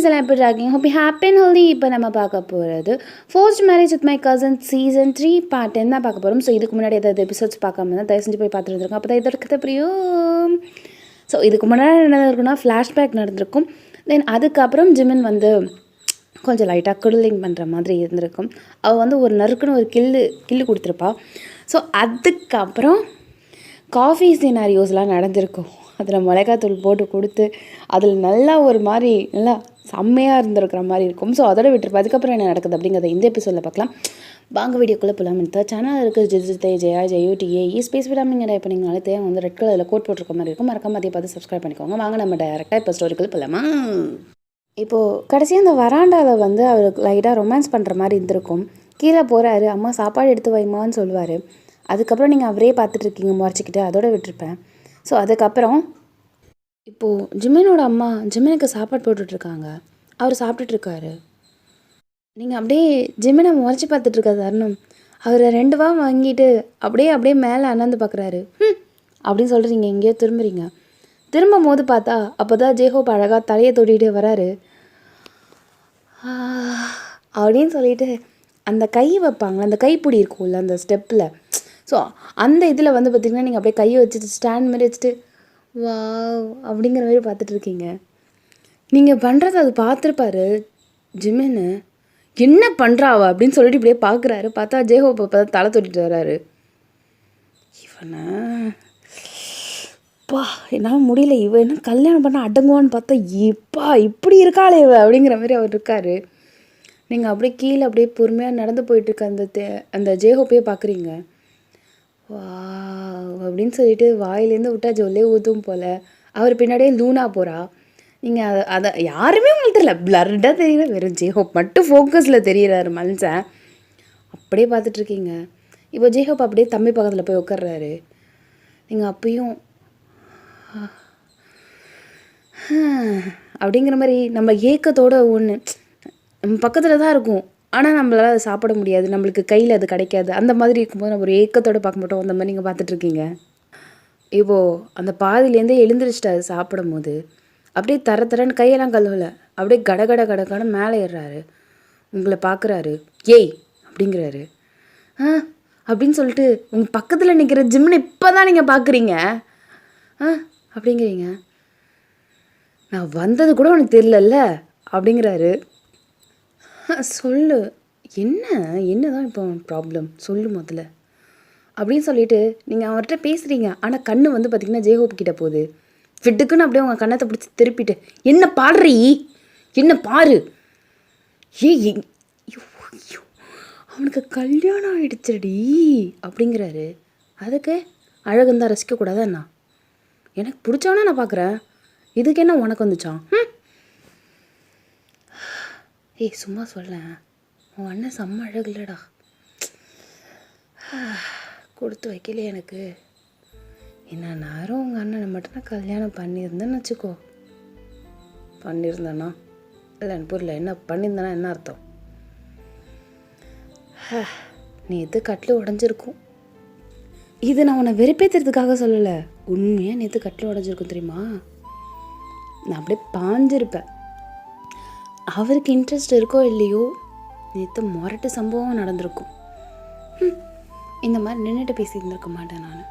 எல்லாம் எப்படி இருக்கீங்க? Hope you happy and healthy. இப்போ நம்ம பார்க்க போகிறது forced marriage with my Kazan season 3 part 10 தான் பார்க்க போகிறோம். ஸோ இதுக்கு முன்னாடி ஏதாவது எபிசோட்ஸ் பார்க்காம தான் தயவு செஞ்சு போய் பார்த்துட்டு இருக்கோம். அப்போ தான் இதற்கு பிரியும். ஸோ இதுக்கு முன்னாடி என்ன நடந்திருக்குன்னா ஃப்ளாஷ்பேக் நடந்திருக்கும். தென் அதுக்கப்புறம் ஜிமின் வந்து கொஞ்சம் லைட்டாக குடலிங் பண்ணுற மாதிரி இருந்திருக்கும். அவள் வந்து ஒரு நறுக்குன்னு ஒரு கில்லு கொடுத்துருப்பா. ஸோ அதுக்கப்புறம் காஃபி சினாரியோஸ்லாம் நடந்திருக்கும். அதில் மிளகாத்தூள் போட்டு கொடுத்து அதில் நல்லா ஒரு மாதிரி நல்லா செம்மையாக இருந்திருக்கிற மாதிரி இருக்கும். ஸோ அதோட விட்டுருப்பா. அதுக்கப்புறம் என்ன நடக்குது அப்படிங்கிறத இந்த எபிசோடில் பார்க்கலாம். வாங்க வீடியோக்குள்ளே போகலாம். இந்த சேனல் இருக்குது ஜிஜிதே ஜெயா ஜெயூடிஏ ஸ்பேஸ் விடாமல் இப்போ நீங்கள் நாளைக்கு வந்து ரெட் கலரில் கோட் போட்டிருக்க மாதிரி இருக்கும். மறக்காம அதை பார்த்து சப்ஸ்கிரைப் பண்ணிக்கோங்க. வாங்க நம்ம டைரெக்டாக இப்போ ஸ்டோரிக்குள்ளே போகலாமா. இப்போது கடைசியாக அந்த வராண்டாவில் வந்து அவருக்கு லைட்டாக ரொமான்ஸ் பண்ணுற மாதிரி இருந்திருக்கும். கீழே போகிறாரு, அம்மா சாப்பாடு எடுத்து வைமான்னு சொல்லுவார். அதுக்கப்புறம் நீங்கள் அவரே பார்த்துட்ருக்கீங்க முறைச்சிக்கிட்டு, அதோட விட்டுருப்பேன். ஸோ அதுக்கப்புறம் இப்போது ஜிமினோட அம்மா ஜிமினுக்கு சாப்பாடு போட்டுட்ருக்காங்க. அவர் சாப்பிட்டுட்ருக்காரு. நீங்கள் அப்படியே ஜிமினை முறைச்சி பார்த்துட்ருக்க தருணம் அவர் 2 வா வாங்கிட்டு அப்படியே மேலே அண்ணாந்து பார்க்குறாரு. அப்படின்னு சொல்கிறீங்க, எங்கேயோ திரும்புறீங்க. திரும்பும் போது பார்த்தா அப்போ தான் ஜேஹோப் அழகாக தலையை தொட்டிகிட்டே வராரு. அப்படின்னு சொல்லிட்டு அந்த கை வைப்பாங்களே, அந்த கைப்பிடி இருக்கும்ல அந்த ஸ்டெப்பில். ஸோ அந்த இதில் வந்து பார்த்திங்கன்னா நீங்கள் அப்படியே கையை வச்சுட்டு ஸ்டாண்ட் மாதிரி வச்சுட்டு வா அப்படிங்கிற மாதிரி பார்த்துட்ருக்கீங்க. நீங்கள் பண்ணுறது அது பார்த்துருப்பாரு ஜிமின்னு. என்ன பண்ணுறாவா அப்படின்னு சொல்லிட்டு இப்படியே பார்க்குறாரு. பார்த்தா ஜேஹோப் அப்போ தான் தலை தொட்டிட்டு வர்றாரு. இவனை பா என்னால் முடியல, இவன் என்ன கல்யாணம் பண்ண அடங்குவான்னு பார்த்தா இப்படி இருக்காளே இவ அப்படிங்கிற மாதிரி அவர் இருக்கார். நீங்கள் அப்படியே கீழே அப்படியே பொறுமையாக நடந்து போயிட்டுருக்க அந்த ஜேஹோப்பையே பார்க்குறீங்க. வா அப்படின்னு சொல்லிட்டு வாயிலேருந்து விட்டா ஜொல்லே ஊற்றும் போல். அவர் பின்னாடியே லூனா போகிறா. நீங்கள் அதை யாருமே உங்களுக்கு தெரியல, பிளர்டாக தெரியல, வெறும் ஜேஹோப் மட்டும் ஃபோக்கஸில் தெரிகிறாரு மனுஷன். அப்படியே பார்த்துட்ருக்கீங்க. இப்போ ஜேஹோப் அப்படியே தம்பி பக்கத்தில் போய் உட்கார்றாரு. நீங்கள் அப்பயும் அப்படிங்கிற மாதிரி நம்ம ஏக்கத்தோட ஒன்று நம்ம பக்கத்தில் தான் இருக்கும், ஆனால் நம்மளால் அதை சாப்பிட முடியாது, நம்மளுக்கு கையில் அது கிடைக்காது. அந்த மாதிரி இருக்கும்போது நம்ம ஒரு ஏக்கத்தோடு பார்க்க மாட்டோம். அந்த மாதிரி நீங்கள் பார்த்துட்ருக்கீங்க. இப்போது அந்த பாதிலேருந்தே எழுந்திரிச்சிட்டாரு சாப்பிடும் போது. அப்படியே தரன்னு கையெல்லாம் கழுவலை, அப்படியே கடகடன்னு மேலே ஏறுறாரு. உங்களை பார்க்குறாரு. ஏய் அப்படிங்கிறாரு. அப்படின்னு சொல்லிட்டு உங்கள் பக்கத்தில் நிற்கிற ஜிம்னு இப்போ தான் நீங்கள் பார்க்குறீங்க அப்படிங்கிறீங்க. நான் வந்தது கூட உனக்கு தெரியலல்ல அப்படிங்கிறாரு. சொல்லு என்ன தான் இப்போ ப்ராப்ளம் சொல்லு முதல்ல அப்படின்னு சொல்லிட்டு நீங்கள் அவர்கிட்ட பேசுகிறீங்க. ஆனால் கண்ணு வந்து பார்த்திங்கன்னா ஜேஹோப் கிட்ட போகுது. விட்டுக்குன்னு அப்படியே உங்கள் கண்ணத்தை பிடிச்சி திருப்பிட்டு என்ன பாடுறீ, என்ன பாரு, அவனுக்கு கல்யாணம் ஆகிடுச்சடி அப்படிங்கிறாரு. அதுக்கு அழகுந்தான் ரசிக்கக்கூடாதா என்ன? எனக்கு பிடிச்சவனா நான் பார்க்குறேன், இதுக்கு என்ன உனக்கு வந்துச்சான்? ஏய் சும்மா சொல்லேன், உன் அண்ணன் செம்ம அழகு இல்லைடா, கொடுத்து வைக்கலையே எனக்கு. என்ன நேரம் உங்கள் அண்ணனை மட்டும் நான் கல்யாணம் பண்ணியிருந்தேன்னு வச்சுக்கோ. பண்ணியிருந்தேன்னா இல்லை எனக்கு புரியல, என்ன பண்ணியிருந்தேன்னா என்ன அர்த்தம்? நேற்று கட்டில் உடஞ்சிருக்கும். இது நான் உன்னை வெறுப்பேற்றுறதுக்காக சொல்லலை, உண்மையாக நேற்று கட்டில் உடஞ்சிருக்கும் தெரியுமா. நான் அப்படியே பாஞ்சிருப்பேன். அவருக்கு இன்ட்ரெஸ்ட் இருக்கோ இல்லையோ, நேற்று முரட்டு சம்பவம் நடந்திருக்கும். இந்த மாதிரி நின்றுட்டு பேசியிருந்திருக்க மாட்டேன் நான்.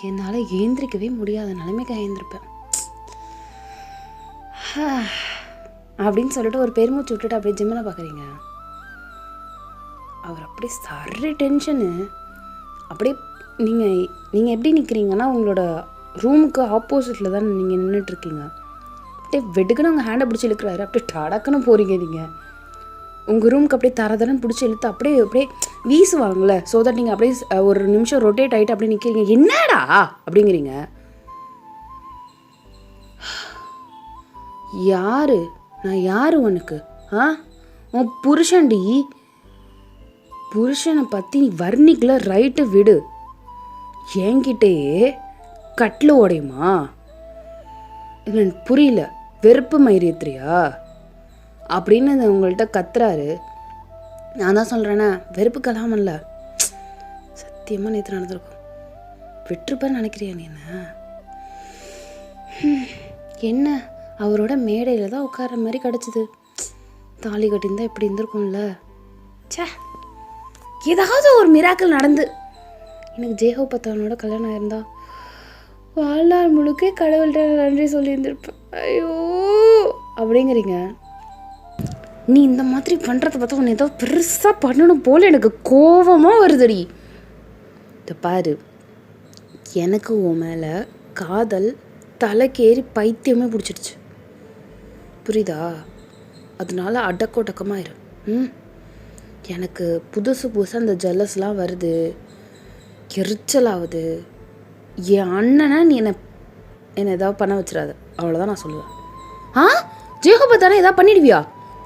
என்னால் ஏந்திரிக்கவே முடியாத நிலைமைக்கு ஏந்திருப்பேன் அப்படின்னு சொல்லிட்டு ஒரு பெருமூச்சு விட்டுட்டு அப்படியே ஜிம்மில் பார்க்குறீங்க. அவர் அப்படியே சரி டென்ஷனு. அப்படியே நீங்கள் எப்படி நிற்கிறீங்கன்னா உங்களோட ரூமுக்கு ஆப்போசிட்டில் தான் நீங்கள் நின்றுட்டுருக்கீங்க. அப்படியே வெடுக்குன்னு உங்கள் ஹேண்டை பிடிச்சி இழுக்கிறாரு. அப்படியே டடக்குன்னு போகிறீங்க. நீங்கள் உங்கள் ரூமுக்கு அப்படியே தரதரன்னு பிடிச்சி இழுத்து அப்படியே வீசுவாங்கள்ல, ஸோ தட் நீங்கள் அப்படியே ஒரு நிமிஷம் ரொட்டேட் ஆகிட்டு அப்படியே நிற்கிறீங்க. என்னடா அப்படிங்கிறீங்க. யாரு நான் யாரு உனக்கு? உன் புருஷனை பற்றி நீ வர்ணிக்கல, ரைட்டு விடு. என்கிட்டயே கட்டில் ஓடையுமா? இல்லை புரியல, வெறுப்பு மயிரியத்திரியா அப்படின்னு உங்கள்கிட்ட கத்துறாரு. நான் தான் சொல்கிறேன்னா வெறுப்பு கலாமல்ல, சத்தியமாக நேற்று நடந்திருக்கும். விட்டுருப்பேன்னு நினைக்கிறியா நீ? என்ன என்ன அவரோட மேடையில் தான் உட்கார மாதிரி கிடச்சிது. தாலி கட்டியிருந்தா இப்படி இருந்திருக்கும்ல. சே, ஏதாவது ஒரு மிராக்கள் நடந்து எனக்கு ஜெயகோபத்தவனோட கல்யாணம் இருந்தா வாழ்நாள் முழுக்க கடவுள்கிட்ட நன்றி சொல்லியிருந்திருப்பேன். ஐயோ அப்படிங்கிறீங்க. நீ இந்த மாதிரி பண்ணுறத பார்த்தா உன்னை ஏதோ பெருசாக பண்ணணும் போல் எனக்கு கோபமாக வருதுடி. இதை பாரு, எனக்கு உன் மேலே காதல் தலைக்கேறி பைத்தியமே பிடிச்சிடுச்சு, புரியுதா? அதனால அடக்கொடக்கமாயிரு. எனக்கு புதுசாக அந்த ஜெல்லஸ்லாம் வருது, எரிச்சலாகுது. என் அண்ணனை நீ என்னை ஏதாவது பண்ண வச்சிடாது, அவ்வளோதான் நான் சொல்லுவேன். ஜெயகோபத்தானே ஏதாவது பண்ணிடுவியா?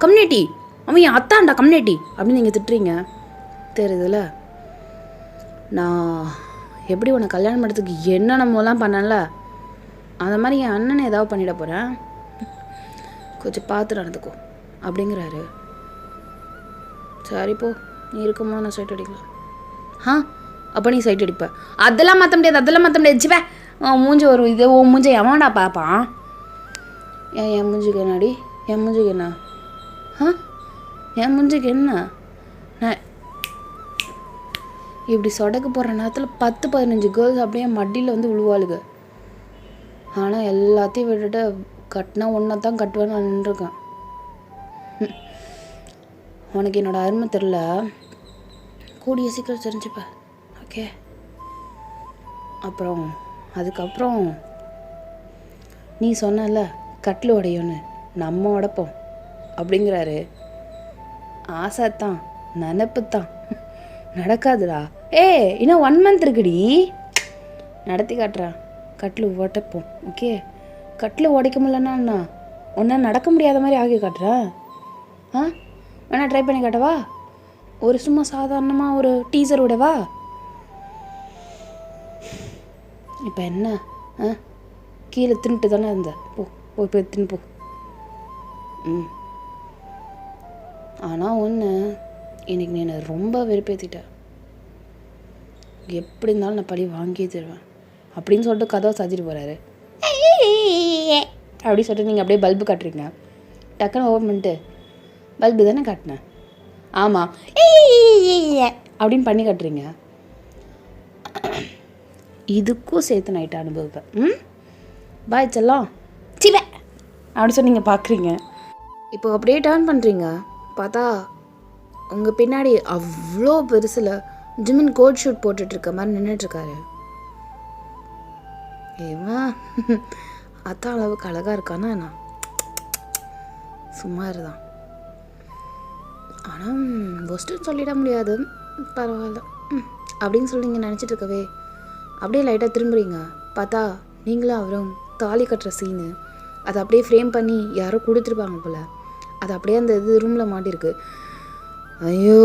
கம்யூனிட்டி அவன் என் அத்தான்டா கம்யூனிட்டி அப்படின்னு நீங்கள் திட்டுறீங்க, தெரியுதுல்ல? நான் எப்படி உன்னை கல்யாணம் பண்ணுறதுக்கு என்னென்னமோலாம் பண்ணல, அந்த மாதிரி என் அண்ணனை ஏதாவது பண்ணிட போகிறேன், கொஞ்சம் பார்த்து நடந்துக்கோ அப்படிங்கிறாரு. சரி போ, நீ இருக்குமா நான் சைட் அடிக்கலாம். அப்போ நீ சைட் அடிப்ப? அதெல்லாம் மாற்ற முடியாது. சிவே மூஞ்சி வரும், இது ஓ மூஞ்சை எவன்டா பார்ப்பான்? என் மூஞ்சிக்கு என்னடி? என் மூஞ்சிக்கு என்ன? என் மூஞ்சிக்கு என்ன? நான் இப்படி சொடக்கு போடுற நேரத்தில் 10-15 கேர்ள்ஸ் அப்படியே மடியில் வந்து விழுவாளுங்க. ஆனால் எல்லாத்தையும் விட்டுட்டு கட்டினா ஒன்றை தான் கட்டுவேன்னு நான் நின்றுருக்கேன். உனக்கு என்னோட அருமை தெரில, கூடிய சீக்கிரம் தெரிஞ்சுப்பேன், ஓகே? அதுக்கப்புறம் நீ சொன்னல கட்டில் உடையோன்னு, நம்ம உடைப்போம் அப்படிங்கிறாரு. ஆசை தான், நினப்பு தான், நடக்காதுடா. இன்னும் 1 month இருக்குடி, நடத்தி காட்டுறேன். கட்டில் உடைப்போம், ஓகே? கட்டில் உடைக்க முடியலன்னா ஒன்றா நடக்க முடியாத மாதிரி ஆகி காட்டுறேன். வேணா ட்ரை பண்ணி காட்டவா? ஒரு சும்மா சாதாரணமாக ஒரு டீசர் விடவா? இப்போ என்ன? கீழே தின்ட்டு தானே இருந்த, போய் தின்னு போ. ஆனால் ஒன்று, இன்னைக்கு நீ என்னை ரொம்ப வெறுப்பேற்றிட்ட. எப்படி இருந்தாலும் நான் பழி வாங்கியே தருவேன் அப்படின்னு சொல்லிட்டு கதவை சாத்திட்டு போகிறாரு. அப்படி சொல்லிட்டு நீங்கள் அப்படியே பல்பு காட்டுறீங்க. டக்குன்னு ஓப்பன் பண்ணிட்டு, பல்பு தானே காட்டினேன், ஆமாம் அப்படின்னு பண்ணி காட்டுறீங்க. இதுக்கும் சேர்த்து நைட்டு அனுபவிப்பேன். பாய் செல்லம், சிவே அப்படின்னு சொல்லி நீங்கள் பார்க்குறீங்க. இப்போ அப்படியே டேர்ன் பண்ணுறீங்க, பார்த்தா உங்கள் பின்னாடி அவ்வளோ பெருசில் ஜிமின் கோட் ஷூட் போட்டுட்ருக்க மாதிரி நின்றுட்டுருக்காரு. ஏவன் அத்தான் அளவுக்கு அழகாக இருக்கானா என்ன? சும்மா இருதான். ஆனால் பெஸ்ட்டுன்னு சொல்லிட முடியாது, பரவாயில்ல அப்படின்னு சொல்லி நீங்கள் நினச்சிட்டு இருக்கவே அப்படியே லைட்டாக திரும்புறீங்க. பார்த்தா நீங்களும் அவரும் தாலி கட்டுற சீனு அதை அப்படியே ஃப்ரேம் பண்ணி யாரோ கொடுத்துருப்பாங்க போல், அது அப்படியே அந்த இது ரூமில் மாட்டிருக்கு. ஐயோ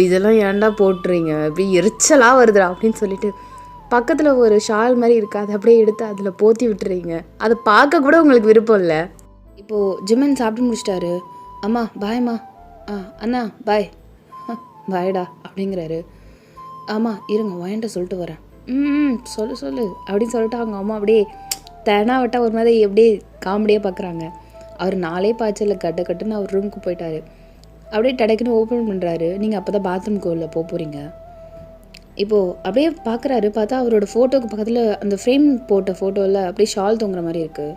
இதெல்லாம் ஏன்டா போட்டுறீங்க, அப்படியே எரிச்சலாக வருதுடா அப்படின்னு சொல்லிட்டு பக்கத்தில் ஒரு ஷால் மாதிரி இருக்குது, அதை அப்படியே எடுத்து அதில் போற்றி விட்டுறீங்க. அதை பார்க்க கூட உங்களுக்கு விருப்பம் இல்லை. இப்போது ஜிம்மன் சாப்பிட்டு முடிச்சிட்டாரு. அம்மா பாய்மா, அண்ணா பாய், பாய்டா அப்படிங்கிறாரு. ஆமாம் இருங்க வாங்கிட்ட சொல்லிட்டு வரேன். சொல்லு அப்படின்னு சொல்லிட்டு அவங்க அம்மா அப்படியே தேனா விட்டால் ஒரு மாதிரி அப்படியே காமெடியாக பார்க்குறாங்க. அவர் 4 பாய்ச்சலில் கட்டுன்னு அவர் ரூமுக்கு போயிட்டாரு. அப்படியே டடக்குன்னு ஓப்பன் பண்ணுறாரு. நீங்கள் அப்போ தான் பாத்ரூம்க்கு உள்ள போகிறீங்க. இப்போது அப்படியே பார்க்குறாரு. பார்த்தா அவரோட ஃபோட்டோக்கு பக்கத்தில் அந்த ஃப்ரேம் போட்ட ஃபோட்டோவில் அப்படியே ஷால் தொங்குற மாதிரி இருக்குது.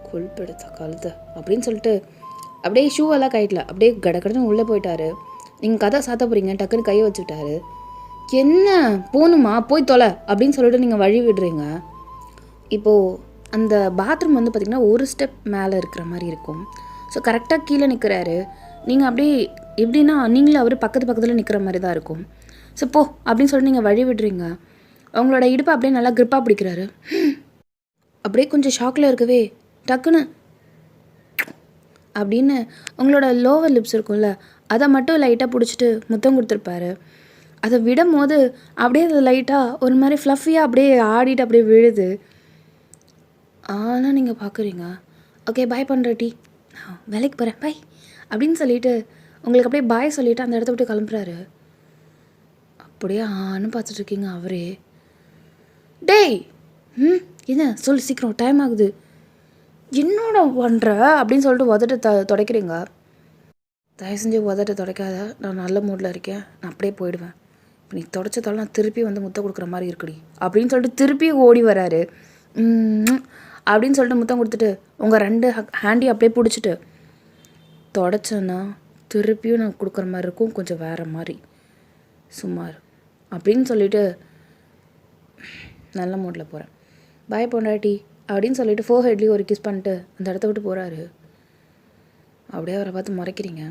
கொல்பெடுத்த கழுத்தை அப்படின்னு சொல்லிட்டு அப்படியே ஷூவெல்லாம் கைட்டில் அப்படியே கடன்னு உள்ளே போயிட்டாரு. நீங்கள் கதை சாத்த போகிறீங்க, டக்குன்னு கையை வச்சுக்கிட்டாரு. என்ன போகணுமா, போய் தொலை அப்படின்னு சொல்லிட்டு நீங்கள் வழி விடுறீங்க. இப்போது அந்த பாத்ரூம் வந்து பார்த்திங்கன்னா ஒரு ஸ்டெப் மேலே இருக்கிற மாதிரி இருக்கும். ஸோ கரெக்டாக கீழே நிற்கிறாரு. நீங்கள் அப்படியே எப்படின்னா நீங்களும் அவர் பக்கத்தில் நிற்கிற மாதிரி தான் இருக்கும். ஸோ போ அப்படின்னு சொல்லிட்டு நீங்கள் வழி விடுறீங்க. அவங்களோட இடுப்பை அப்படியே நல்லா க்ரிப்பாக பிடிக்கிறாரு. அப்படியே கொஞ்சம் ஷாக்கில் இருக்கவே டக்குன்னு அப்படின்னு உங்களோட லோவர் லிப்ஸ் இருக்கும்ல, அதை மட்டும் லைட்டாக பிடிச்சிட்டு முத்தம் கொடுத்துருப்பாரு. அதை விடும் போது அப்படியே அது லைட்டாக ஒரு மாதிரி ஃப்ளஃபியாக அப்படியே ஆடிட்டு அப்படியே விழுது. ஆனால் நீங்கள் பார்க்குறீங்க. ஓகே பாய் பண்ணுறட்டி, வேலைக்கு போகிறேன் பாய் அப்படின்னு சொல்லிட்டு உங்களுக்கு அப்படியே பாய் சொல்லிவிட்டு அந்த இடத்த விட்டு கிளம்புறாரு. அப்படியே பார்த்துட்ருக்கீங்க அவரே. டேய் என்ன சொல்லு சீக்கிரம், டைம் ஆகுது. என்னோட பண்ணுற அப்படின்னு சொல்லிட்டு உதட்ட துடைக்கிறீங்க. தயவு செஞ்சு உதட்ட துடைக்காத, நான் நல்ல மூடில் இருக்கேன், நான் அப்படியே போயிடுவேன். இப்போ நீ துடைச்சதால நான் திருப்பி வந்து முத்தம் கொடுக்குற மாதிரி இருக்குடி அப்படின்னு சொல்லிட்டு திருப்பி ஓடி வராரு. அப்படின்னு சொல்லிட்டு முத்தம் கொடுத்துட்டு உங்கள் 2 ஹேண்டையும் அப்படியே பிடிச்சிட்டு, தொடச்சேன்னா திருப்பியும் நான் கொடுக்குற மாதிரி இருக்கும், கொஞ்சம் வேறு மாதிரி சுமார் அப்படின்னு சொல்லிவிட்டு நல்ல மூடில் போகிறேன். பாய் பொண்டாட்டி அப்படின்னு சொல்லிட்டு 4 ஹெட்லேயும் ஒரு கிஸ் பண்ணிட்டு அந்த இடத்த விட்டு போகிறாரு. அப்படியே அவரை பார்த்து முறைக்கிறீங்க.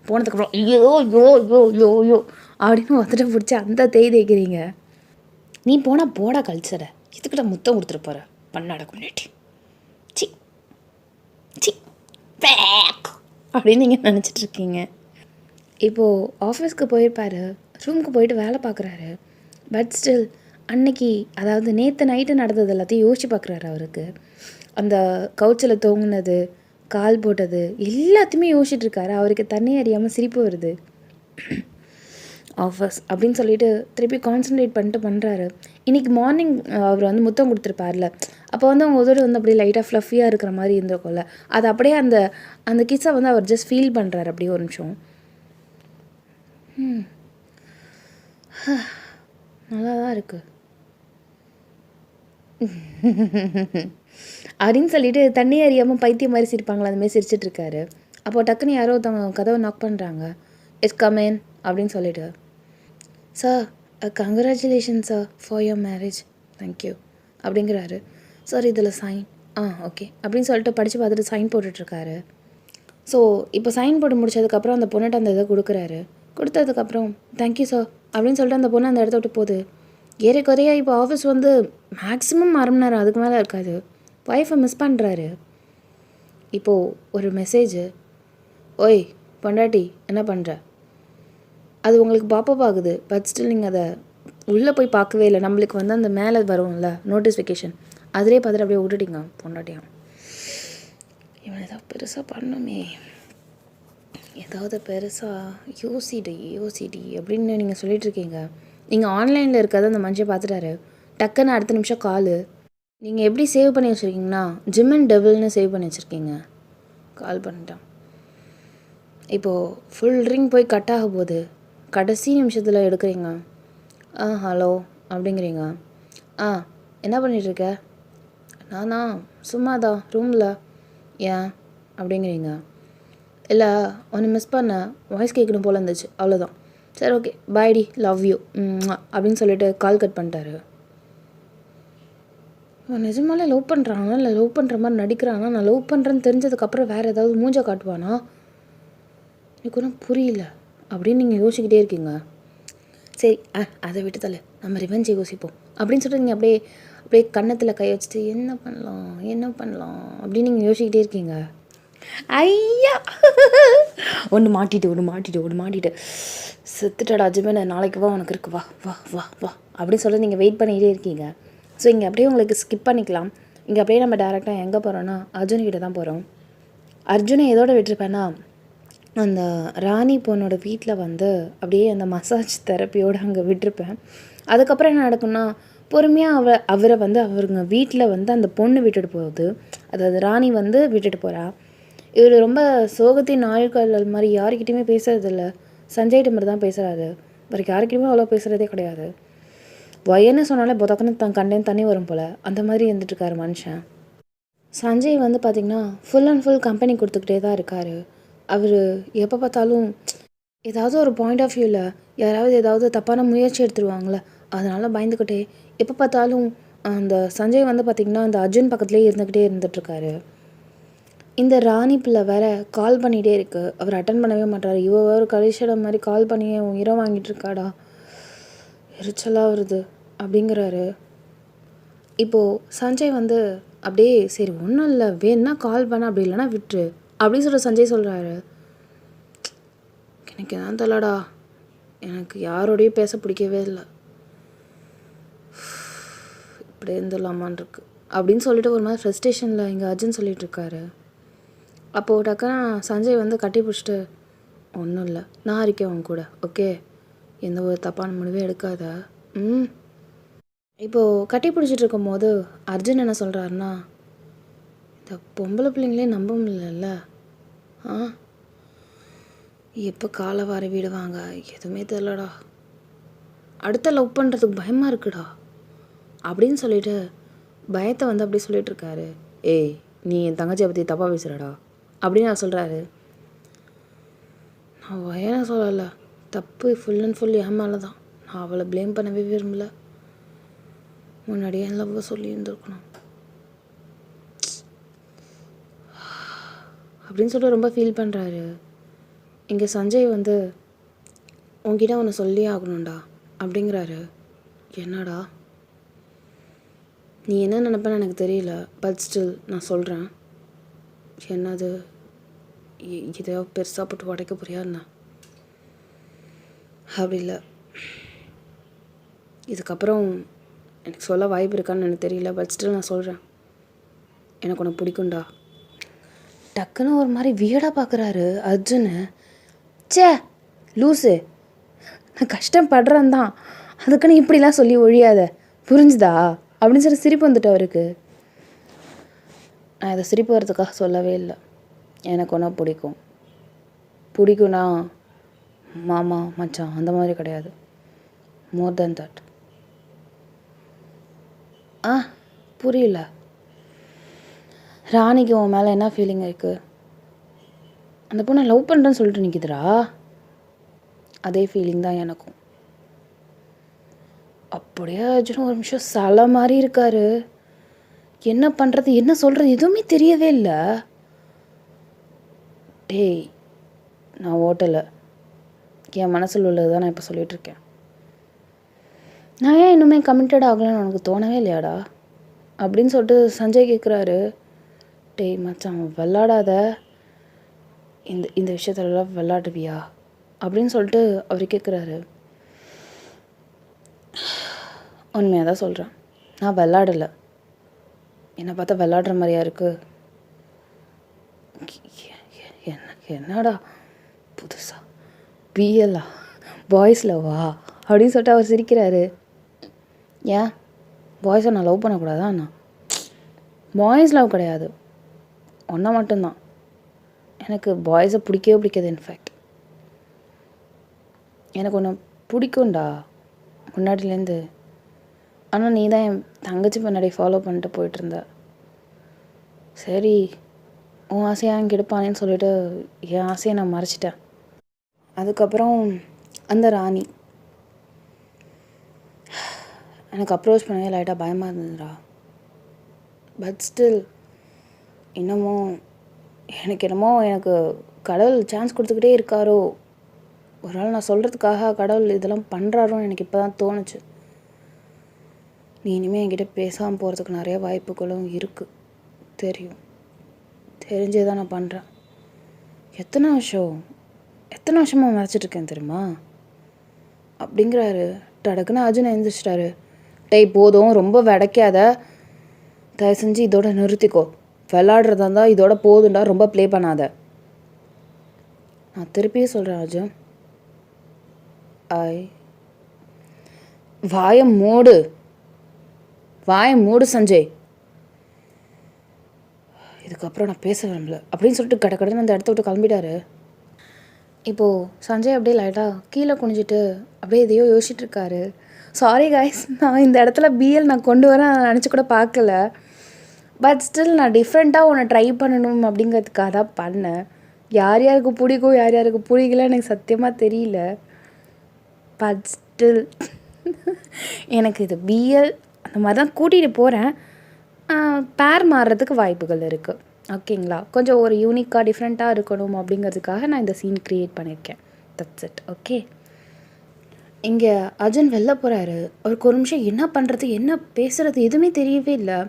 போனதுக்கப்புறம் ஐயோ யோ யோ யோ யோ அப்படின்னு வந்துட்டு பிடிச்சி அந்த தேய்க்கிறீங்க. நீ போனால் போடா கல்ச்சரை, இதுக்கிட்ட முத்தம் கொடுத்துட்டு போகிற பண்ணாட கொண்டாட்டி சி சி அப்படின்னு நீங்கள் நினச்சிட்ருக்கீங்க. இப்போது ஆஃபீஸ்க்கு போயிருப்பார், ரூமுக்கு போயிட்டு வேலை பார்க்குறாரு. பட் ஸ்டில் அன்னைக்கு, அதாவது நேற்று நைட்டு நடந்தது எல்லாத்தையும் யோசிச்சு பார்க்குறாரு. அவருக்கு அந்த கவுச்சில் தொங்குனது, கால் போட்டது எல்லாத்தையுமே யோசிச்சுட்ருக்காரு. அவருக்கு தண்ணி அறியாமல் சிரிப்பு வருது. ஆஃபீஸ் அப்படின்னு சொல்லிட்டு திருப்பி கான்சன்ட்ரேட் பண்ணிட்டு பண்ணுறாரு. இன்றைக்கி மார்னிங் அவர் வந்து முத்தம் கொடுத்துருப்பார்ல, அப்போ வந்து அவங்க உதடு வந்து அப்படியே லைட்டாக ஃப்ளஃபியாக இருக்கிற மாதிரி இருந்திருக்கும்ல, அது அப்படியே அந்த அந்த கிஸ்ஸை வந்து அவர் ஜஸ்ட் ஃபீல் பண்ணுறாரு. அப்படியே ஒரு நிமிஷம் நல்லா தான் இருக்குது அப்படின்னு சொல்லிட்டு தண்ணி அறியாமல் பைத்தியம் மாதிரி சிரிப்பாங்களா, அதுமாதிரி சிரிச்சிட்ருக்காரு. அப்போது டக்குன்னு யாரோ ஒருத்தவங்க கதவை நாக் பண்ணுறாங்க. இட்ஸ் கம் இன் அப்படின்னு சொல்லிட்டு, sir congratulation sir for your marriage, thank you அப்படிங்கிறாரு. சார் இதில் சைன், ஓகே அப்படின்னு சொல்லிட்டு படித்து பார்த்துட்டு சைன் போட்டுட்ருக்காரு. ஸோ இப்போ சைன் போட்டு முடிச்சதுக்கப்புறம் அந்த பொண்ணுகிட்ட அந்த இதை கொடுக்குறாரு. கொடுத்ததுக்கப்புறம் தேங்க்யூ சார் அப்படின்னு சொல்லிட்டு அந்த பொண்ணு அந்த இடத்த விட்டு போகுது. ஏறக்குறையா இப்போ ஆஃபீஸ் வந்து மேக்ஸிமம் 1/2 மணி நேரம் அதுக்கு மேலே இருக்காது. ஒய்ஃபை மிஸ் பண்ணுறாரு. இப்போது ஒரு மெசேஜு, ஓய் பொண்டாட்டி என்ன பண்ணுற, அது உங்களுக்கு பாப்பப் ஆகுது. பட் ஸ்டில் நீங்கள் அதை உள்ளே போய் பார்க்கவே இல்லை. நம்மளுக்கு வந்து அந்த மேலே வரும்ல நோட்டிஃபிகேஷன், அதிலே பார்த்துட்டு அப்படியே விட்டுட்டீங்க பொண்டாட்டியும். இவன் ஏதாவது பெருசாக பண்ணணுமே, ஏதாவது பெருசாக யோசிடி அப்படின்னு நீங்கள் சொல்லிகிட்ருக்கீங்க. நீங்கள் ஆன்லைனில் இருக்கிறத அந்த மனுஷன் பார்த்துட்டாரு. டக்குன்னு அடுத்த நிமிஷம் கால். நீங்கள் எப்படி சேவ் பண்ணி வச்சுருக்கீங்கன்னா ஜிம் அண்ட் டெபிள்னு சேவ் பண்ணி வச்சுருக்கீங்க. கால் பண்ணிட்டான். இப்போது ஃபுல் ரிங் போய் கட் ஆக போகுது. கடைசி நிமிஷத்தில் எடுக்கிறீங்க. ஹலோ அப்படிங்கிறீங்க. என்ன பண்ணிகிட்ருக்க? நானா சும்மா தான் ரூமில். ஏன் அப்படிங்கிறீங்க. இல்லை ஒன்று மிஸ் பண்ண, வாய்ஸ் கேட்கணும் போல் இருந்துச்சு, அவ்வளோதான். சரி ஓகே பாய்டி, லவ் யூ அப்படின்னு சொல்லிட்டு கால் கட் பண்ணிட்டாரு. அவன் நிஜமாலே லவ் பண்ணுறானா இல்லை லவ் பண்ணுற மாதிரி நடிக்கிறானா? நான் லவ் பண்ணுறேன்னு தெரிஞ்சதுக்கப்புறம் வேறு ஏதாவது மூஞ்ச காட்டுவானா? எனக்கு ஒன்றும் புரியல அப்படின்னு நீங்கள் யோசிக்கிட்டே இருக்கீங்க. சரி அதை விட்டு தலை, நம்ம ரிவெஞ்ச் யோசிப்போம் அப்படின்னு சொல்லிட்டு நீங்கள் அப்படியே அப்படியே கன்னத்தில் கை வச்சுட்டு என்ன பண்ணலாம் அப்படின்னு நீங்கள் யோசிக்கிட்டே இருக்கீங்க. ஐயா ஒன்று மாட்டிட்டு செத்துட்டடா ஜிமேனை, நாளைக்கு வா உனக்கு இருக்கு, வா வா வா வா அப்படின்னு சொல்லிட்டு நீங்கள் வெயிட் பண்ணிகிட்டே இருக்கீங்க. ஸோ இங்கே அப்படியே உங்களுக்கு ஸ்கிப் பண்ணிக்கலாம். இங்கே அப்படியே நம்ம டேரெக்டாக எங்கே போகிறோன்னா அர்ஜுன்கிட்ட தான் போகிறோம். அர்ஜுனை எதோட விட்டுருப்பேன்னா, அந்த ராணி பொண்ணோட வீட்டில் வந்து அப்படியே அந்த மசாஜ் தெரப்பியோடு அங்கே விட்டுருப்பேன். அதுக்கப்புறம் என்ன நடக்கும்னா, பொறுமையாக அவரை வந்து அவருங்க வீட்டில் வந்து அந்த பொண்ணு விட்டுட்டு போகுது, அதாவது ராணி வந்து விட்டுட்டு போகிறா. இவர் ரொம்ப சோகத்தின் நாட்கள் மாதிரி யாருக்கிட்டையுமே பேசுறதில்ல. சஞ்சய்கிட்ட மாதிரி தான் பேசுகிறாரு. இவருக்கு யாருக்கிட்டையுமே அவ்வளோ பேசுகிறதே கிடையாது. வயன்னு சொன்னாலே பொதக்கன்னு கண்டேன் தண்ணி வரும் போல் அந்த மாதிரி இருந்துட்டுருக்காரு மனுஷன். சஞ்சய் வந்து பார்த்திங்கன்னா ஃபுல் அண்ட் ஃபுல் கம்பெனி கொடுத்துக்கிட்டே தான் இருக்கார். அவர் எப்போ பார்த்தாலும் ஏதாவது ஒரு பாயிண்ட் ஆஃப் வியூவில் யாராவது ஏதாவது தப்பான முயற்சி எடுத்துருவாங்களே, அதனால் பயந்துக்கிட்டே எப்போ பார்த்தாலும் அந்த சஞ்சய் வந்து பார்த்திங்கன்னா அந்த அர்ஜுன் பக்கத்துலேயே இருந்துகிட்டே இந்த ராணி பிள்ளை வேற கால் பண்ணிகிட்டே இருக்குது. அவர் அட்டன் பண்ணவே மாட்டார். வேறு கலிஷடம் மாதிரி கால் பண்ணி உயிரை வாங்கிட்டு இருக்காடா, எரிச்சலாக வருது அப்படிங்கிறாரு. இப்போது சஞ்சய் வந்து அப்படியே சரி ஒன்றும் இல்லை, வேணுன்னா கால் பண்ண, அப்படி இல்லைன்னா விட்டுரு அப்படின்னு சொல்லிட்டு சஞ்சய் சொல்கிறாரு. எனக்கு தான் தெரியலடா, எனக்கு யாரோடையும் பேச பிடிக்கவே இல்லை, இப்படியே இருந்துடலாமான் இருக்கு அப்படின்னு சொல்லிட்டு ஒரு மாதிரி ஃப்ரஸ்ட்ரேஷனில் இங்கே அர்ஜுன் சொல்லிகிட்ருக்காரு. அப்போது டக்குனா சஞ்சய் வந்து கட்டி பிடிச்சிட்டு, ஒன்றும் இல்லை, நான் இருக்கேன் உன் கூட, ஓகே, எந்த ஒரு தப்பான முடிவே எடுக்காத. இப்போது கட்டி பிடிச்சிட்டு இருக்கும்போது அர்ஜுன் என்ன சொல்கிறாருன்னா, இந்த பொம்பளை பிள்ளைங்களே நம்ப முடியலல்ல, ஆ எப்போ காலை வாரி விடுவாங்க எதுவுமே தெரிலடா, அடுத்த லவ் பண்ணுறதுக்கு பயமாக இருக்குடா அப்படின்னு சொல்லிட்டு பயத்தை வந்து அப்படியே சொல்லிகிட்ருக்காரு. ஏய், நீ என் தங்கச்சியை பற்றி தப்பாக பேசுகிறடா அப்படின்னு நான் சொல்கிறாரு. நான் பையனை சொல்லலை, தப்பு ஃபுல் அண்ட் ஃபுல் என் மேலே தான். நான் அவளை ப்ளேம் பண்ணவே விரும்பலை. முன்னாடியே என் லவ்வை சொல்லி இருந்திருக்கணும் அப்படின்னு சொல்லிட்டு ரொம்ப ஃபீல் பண்ணுறாரு. இங்கே சஞ்சய் வந்து உங்ககிட்ட ஒன்று சொல்லி ஆகணும்டா அப்படிங்கிறாரு. என்னடா? நீ என்ன நினைப்பேன்னு எனக்கு தெரியல, பட் ஸ்டில் நான் சொல்கிறேன். என்னது? இதையோ பெருசாக போட்டு உடைக்க போறியா என்ன? அப்படி இல்லை, இதுக்கப்புறம் எனக்கு சொல்ல வாய்ப்பு இருக்கான்னு எனக்கு தெரியல, பட் ஸ்டில் நான் சொல்கிறேன். எனக்கு உனக்கு பிடிக்கும்டா. டக்குன்னு ஒரு மாதிரி வியடாக பார்க்குறாரு அர்ஜுனு. சே லூஸு, நான் கஷ்டப்படுறேன் தான், அதுக்குன்னு இப்படிலாம் சொல்லி ஒழியாத, புரிஞ்சுதா அப்படின்னு சொல்லி சிரிப்பு வந்துட்டு அவருக்கு. நான் இதை சிரிப்பு வரதுக்காக சொல்லவே இல்லை. எனக்கு ஒன்றா பிடிக்கும்னா மாமா மச்சான் அந்த மாதிரி கிடையாது, மோர் தென் தட். புரியல. ராணிக்கு உன் மேலே என்ன ஃபீலிங் இருக்குது? அந்த பொண்ணை லவ் பண்ணுறேன்னு சொல்லிட்டு நிற்கிதுரா, அதே ஃபீலிங் தான் எனக்கும். அப்படியே அர்ஜுன் ஒரு நிமிஷம் சலை மாதிரி இருக்காரு. என்ன பண்ணுறது என்ன சொல்கிறது எதுவுமே தெரியவே இல்லை. டேய், நான் ஓட்டலை, என் மனசில் உள்ளது தான் நான் இப்போ சொல்லிகிட்ருக்கேன். நான் ஏன் இன்னுமே கமிட்டட் ஆகலைன்னு உனக்கு தோணவே இல்லையாடா அப்படின்னு சொல்லிட்டு சஞ்சய் கேட்குறாரு. டேய் மச்சான், விளாடாத, இந்த விஷயத்துலலாம் விளாடுவியா அப்படின்னு சொல்லிட்டு அவர் கேட்குறாரு. உண்மையாக தான் சொல்கிறேன், நான் விளாடலை. என்னை பார்த்தா விளாடுற மாதிரியா இருக்குது? என்னடா புதுசா பிஎல்லா பாய்ஸில் வா அப்படின்னு சொல்லிட்டு அவர் சிரிக்கிறாரு. ஏன் பாய்ஸை நான் லவ் பண்ணக்கூடாதா? அண்ணா பாய்ஸ் லவ் கிடையாது, ஒன்றா மட்டும்தான். எனக்கு பாய்ஸை பிடிக்கவே பிடிக்காது. இன்ஃபேக்ட் எனக்கு ஒன்று பிடிக்கும்டா முன்னாடிலேருந்து. ஆனால் நீ தான் என் தங்கச்சி பின்னாடி ஃபாலோ பண்ணிட்டு போயிட்டுருந்த. சரி, உன் ஆசையாக அங்கே எடுப்பானேன்னு சொல்லிட்டு என் ஆசையை நான் மறைச்சிட்டேன். அதுக்கப்புறம் அந்த ராணி எனக்கு அப்ரோச் பண்ணவே லைட்டாக பயமாக இருந்ததுடா. பட் ஸ்டில் எனக்கு கடவுள் சான்ஸ் கொடுத்துக்கிட்டே இருக்காரோ, ஒரு நாள் நான் சொல்கிறதுக்காக கடவுள் இதெல்லாம் பண்ணுறாரோன்னு எனக்கு இப்போ தான் தோணுச்சு. நீ இனிமேல் என்கிட்ட பேசாமல் போகிறதுக்கு நிறைய வாய்ப்புகளும் இருக்குது, தெரியும். தெரிஞ்சே தான் நான் பண்ணுறேன். எத்தனை வருஷமாக மறைச்சிட்ருக்கேன் தெரியுமா அப்படிங்கிறாரு. டடக்குன்னு அர்ஜுன் எழுந்திரிச்சிட்டாரு. டேய் போதும், ரொம்ப விடைக்காத, தயவு செஞ்சு இதோட நிறுத்திக்கோ, விளாடுறதா இருந்தால் இதோட போதுண்டா, ரொம்ப ப்ளே பண்ணாத. நான் திருப்பியே சொல்கிறேன் அர்ஜுன், வாயை மூடு சஞ்சய், இதுக்கப்புறம் நான் பேச விரும்பல அப்படின்னு சொல்லிட்டு கடன்னு அந்த இடத்த விட்டு கிளம்பிட்டாரு. இப்போது சஞ்சய் அப்படியே லைட்டாக கீழே குனிஞ்சிட்டு அப்படியே எதையோ யோசிச்சுட்ருக்காரு. சாரி காய்ஸ், நான் இந்த இடத்துல பிஎல் நான் கொண்டு வரேன் நான் நினச்சி கூட பார்க்கல. பட் ஸ்டில் நான் டிஃப்ரெண்ட்டாக ஒன்று ட்ரை பண்ணணும் அப்படிங்கிறதுக்காக தான் பண்ணேன். யார் யாருக்கு பிடிக்கும் யார் யாருக்கு பிடிக்கல எனக்கு சத்தியமாக தெரியல. பட் ஸ்டில் எனக்கு இது பிஎல் அந்த மாதிரி தான் கூட்டிகிட்டு போகிறேன். பேர் மாறுறதுக்கு வாய்ப்புகள் இருக்குது, ஓகேங்களா? கொஞ்சம் ஒரு யூனிக்காக டிஃப்ரெண்ட்டாக இருக்கணும் அப்படிங்கிறதுக்காக நான் இந்த சீன் க்ரியேட் பண்ணியிருக்கேன். That's it. ஓகே, இங்கே அர்ஜுன் வெளில போகிறாரு. அவருக்கு ஒரு நிமிஷம் என்ன பண்ணுறது என்ன பேசுகிறது எதுவுமே தெரியவே இல்லை.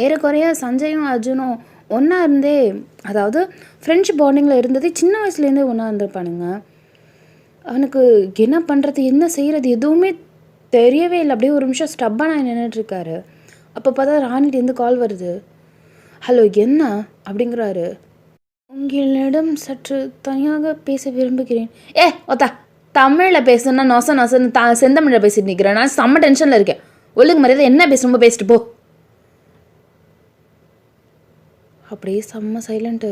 ஏறக்குறைய சஞ்சயும் அர்ஜுனும் ஒன்றா இருந்தே, அதாவது ஃப்ரெண்ட்ஷிப் பாண்டிங்கில் இருந்ததே சின்ன வயசுலேருந்தே ஒன்றா இருந்திருப்பானுங்க. அவனுக்கு என்ன பண்ணுறது என்ன செய்கிறது எதுவுமே தெரியவே இல்லை. அப்படியே ஒரு நிமிஷம் ஸ்டப்பாக நான் நின்றுட்டுருக்காரு. அப்போ பார்த்தா ராணிகிட்டேருந்து கால் வருது. ஹலோ என்ன அப்படிங்கிறாரு. உங்களிடம் சற்று தனியாக பேச விரும்புகிறேன். ஒத்தா தமிழில் பேசுனா நொசன்னு செந்தமிழில் பேசிட்டு நிற்கிறேன். நான் செம்ம டென்ஷனில் இருக்கேன். ஒழுங்கு மரியாதை என்ன பேசணுமோ பேசிட்டு போ. அப்படியே செம்ம சைலண்ட்டு.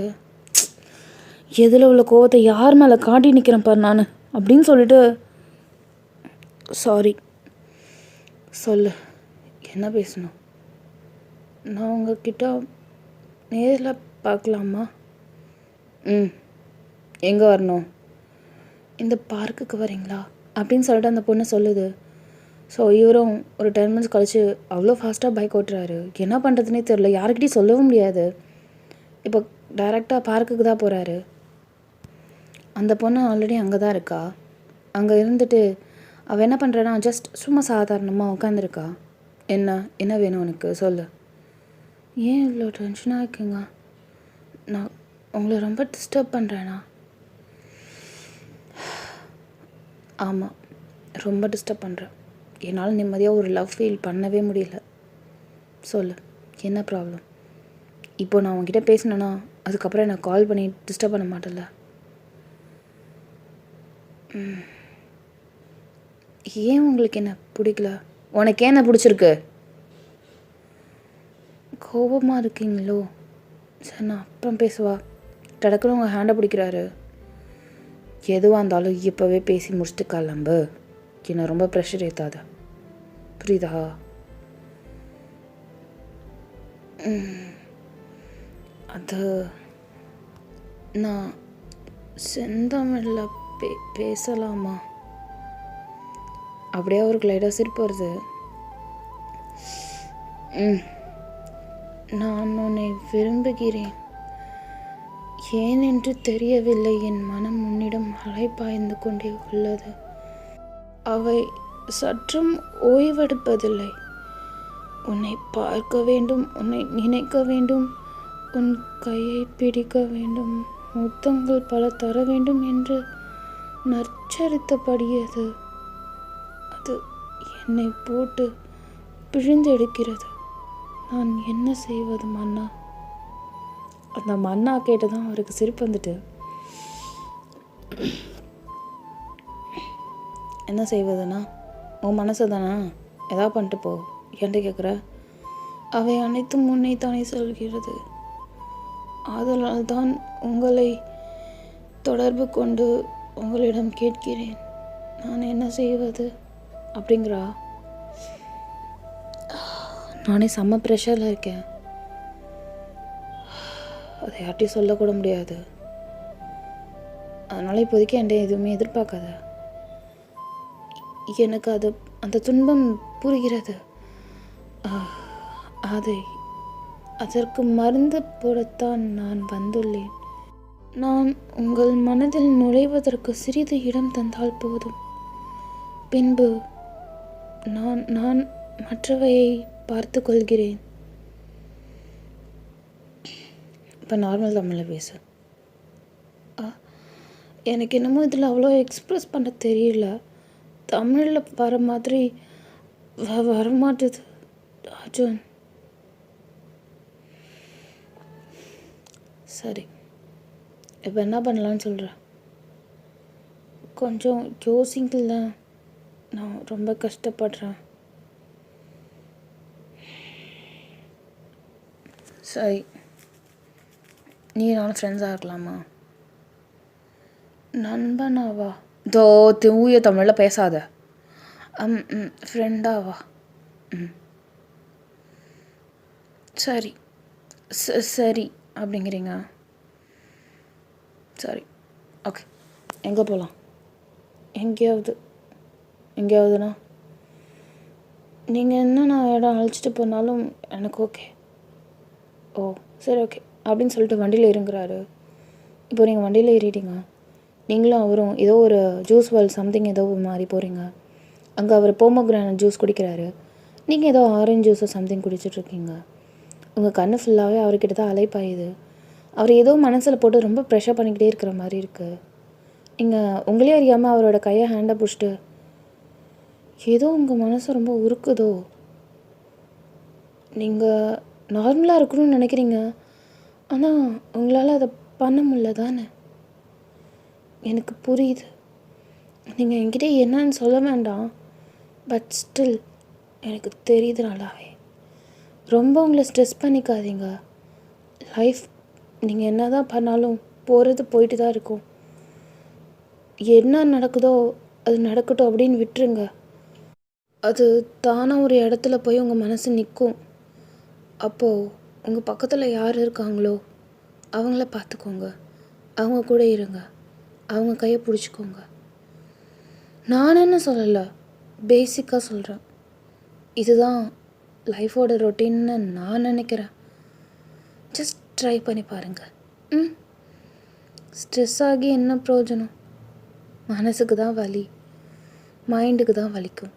எதில் உள்ள கோவத்தை யார் மேலே காட்டி நிற்கிறேன் பாரு நான் அப்படின்னு சொல்லிட்டு, சாரி சொல்லு, என்ன பேசணும்? நான் உங்ககிட்ட நேரில் பார்க்கலாமா? எங்கே வரணும்? இந்த பார்க்குக்கு வரீங்களா அப்படின்னு சொல்லிட்டு அந்த பொண்ணு சொல்லுது. ஸோ இவரும் ஒரு 10 minutes கழிச்சு அவ்வளோ ஃபாஸ்ட்டாக பைக் ஓட்டுறாரு. என்ன பண்ணுறதுனே தெரில, யாருக்கிட்டையும் சொல்லவும் முடியாது. இப்போ டைரெக்டாக பார்க்குக்கு தான் போகிறாரு. அந்த பொண்ணு ஆல்ரெடி அங்கே தான் இருக்கா. அங்கே இருந்துட்டு அவள் என்ன பண்ணுறான்னா ஜஸ்ட் சும்மா சாதாரணமாக உட்காந்துருக்கா. என்ன வேணும் உனக்கு சொல்லு. ஏன் இவ்வளோ டென்ஷனாக இருக்குங்க? நான் உங்களை ரொம்ப டிஸ்டர்ப் பண்ணுறேனா? ஆமாம், ரொம்ப டிஸ்டர்ப் பண்ணுறேன். என்னால் நிம்மதியாக ஒரு லவ் ஃபீல் பண்ணவே முடியல. சொல்லு, என்ன ப்ராப்ளம்? இப்போ நான் உங்ககிட்ட பேசினேன்னா அதுக்கப்புறம் நான் கால் பண்ணி டிஸ்டர்ப் பண்ண மாட்டேன்ல? ஏன் உங்களுக்கு என்ன பிடிக்கல? உனக்கு என்ன பிடிச்சிருக்கு? கோபமாக இருக்கீங்களோ? சரி, நான் அப்புறம் பேசுவா. டடக்குன்னு உங்கள் ஹேண்டை பிடிக்கிறாரு. எதுவாக இருந்தாலும் இப்போவே பேசி முடிச்சுட்டு கிளம்பு. என்னை ரொம்ப ப்ரெஷர் ஏற்றாத, புரியுதா? அது நான் செந்தமிழில் பேசலாமா? அப்படியே அவருக்கு லைட்டாக சிரிப்பு வருது. நான் உன்னை விரும்புகிறேன். ஏன் என்று தெரியவில்லை, என் மனம் உன்னிடம் அலைப்பாய்ந்து கொண்டே உள்ளது. அவை சற்றும் ஓய்வெடுப்பதில்லை. உன்னை பார்க்க வேண்டும், உன்னை நினைக்க வேண்டும், உன் கையை பிடிக்க வேண்டும், முத்தங்கள் பல தர வேண்டும் என்று நற்சரித்தபடியது. அது என்னை போட்டு பிழிந்தெடுக்கிறது. நான் என்ன செய்வது மன்னா? அந்த மன்னா கேட்டு தான் அவருக்கு சிரிப்பு வந்துட்டு, என்ன செய்வதுன்னா, உன் மனசு தானா, எதா பண்ணிட்டு போ, என்கிட்ட கேட்குற? அவை அனைத்தும் முன்னே தானே சொல்கிறது. ஆதலால் தான் உங்களை தொடர்பு கொண்டு உங்களிடம் கேட்கிறேன். நான் என்ன செய்வது அப்படிங்கிறா. நானே செம்ம ப்ரெஷரில் இருக்கேன். அதை யார்ட்டையும் சொல்லக்கூட முடியாது. அதனால் இப்போதைக்கு என்கிட்ட எதுவுமே எதிர்பார்க்காத. எனக்கு அந்த துன்பம் புரிகிறது. அதற்கு மருந்து போடத்தான் நான் வந்துள்ளேன். நான் உங்கள் மனதில் நுழைவதற்கு சிறிது இடம் தந்தால் போதும். பின்பு நான் மற்றவையை பார்த்து கொள்கிறேன். இப்போ நார்மல் தமிழில் பேசு. எனக்கு என்னமோ இதில் அவ்வளோ எக்ஸ்ப்ரெஸ் பண்ண தெரியல. தமிழில் வர மாதிரி வரமாட்டுது அர்ஜுன். சரி, இப்போ என்ன பண்ணலான்னு சொல்கிறேன்? கொஞ்சம் யோசிக்கல, நான் ரொம்ப கஷ்டப்படுறேன். சரி, நீ நானும் ஃப்ரெண்ட்ஸாக இருக்கலாமா? நண்பனாவா? தூய தமிழில் பேசாத. ஃப்ரெண்டாவா? சரி சரி அப்படிங்கிறீங்க. சரி, ஓகே. எங்கே போகலாம்? எங்கேயாவதுண்ணா நீங்கள் என்ன நான் இடம் அழைச்சிட்டு போனாலும் எனக்கு ஓகே. ஓ சரி, ஓகே அப்படின்னு சொல்லிட்டு வண்டியில் ஏறுங்கிறாரு. இப்போ நீங்கள் வண்டியில் ஏறிட்டீங்க. நீங்களும் அவரும் ஏதோ ஒரு ஜூஸ் வேர்ல்ட் சம்திங் ஏதோ மாதிரி போகிறீங்க. அங்கே அவர் போமோகிரானட் ஜூஸ் குடிக்கிறாரு. நீங்கள் ஏதோ ஆரஞ்சு ஜூஸோ சம்திங் குடிச்சிட்ருக்கீங்க. உங்கள் கண்ணு ஃபுல்லாகவே அவர்கிட்ட தான் அலைப்பாயுது. அவர் ஏதோ மனசில் போட்டு ரொம்ப ப்ரெஷர் பண்ணிக்கிட்டே இருக்கிற மாதிரி இருக்குது. நீங்கள் உங்களே அறியாமல் அவரோட கையை ஹேண்டை பிடிச்சிட்டு ஏதோ உங்கள் மனசு ரொம்ப உருக்குதோ. நீங்கள் நார்மலாக இருக்கணும்னு நினைக்கிறீங்க, ஆனால் உங்களால் அதை பண்ண முடியல தானே? எனக்கு புரியுது. நீங்கள் என்கிட்ட என்னன்னு சொல்ல வேண்டாம், பட் ஸ்டில் எனக்கு தெரியுது நல்லாவே. ரொம்ப உங்களை ஸ்ட்ரெஸ் பண்ணிக்காதீங்க. லைஃப் நீங்கள் என்ன தான் பண்ணாலும் போகிறது போயிட்டு தான் இருக்கும். என்ன நடக்குதோ அது நடக்கட்டும் அப்படின்னு விட்டுருங்க. அது தானாக ஒரு இடத்துல போய் உங்கள் மனசு நிற்கும். அப்போது உங்கள் பக்கத்தில் யார் இருக்காங்களோ அவங்கள பார்த்துக்கோங்க, அவங்க கூட இருங்க, அவங்க கையை பிடிச்சிக்கோங்க. நான் என்ன சொல்லலை, பேசிக்காக சொல்கிறேன். இதுதான் லைஃபோட ரொட்டீன்னு நான் நினைக்கிறேன். ஜஸ்ட் ட்ரை பண்ணி பாருங்கள். ஸ்ட்ரெஸ் ஆகி என்ன பிரயோஜனம்? மனசுக்கு தான் வலி, மைண்டுக்கு தான் வலிக்கும்.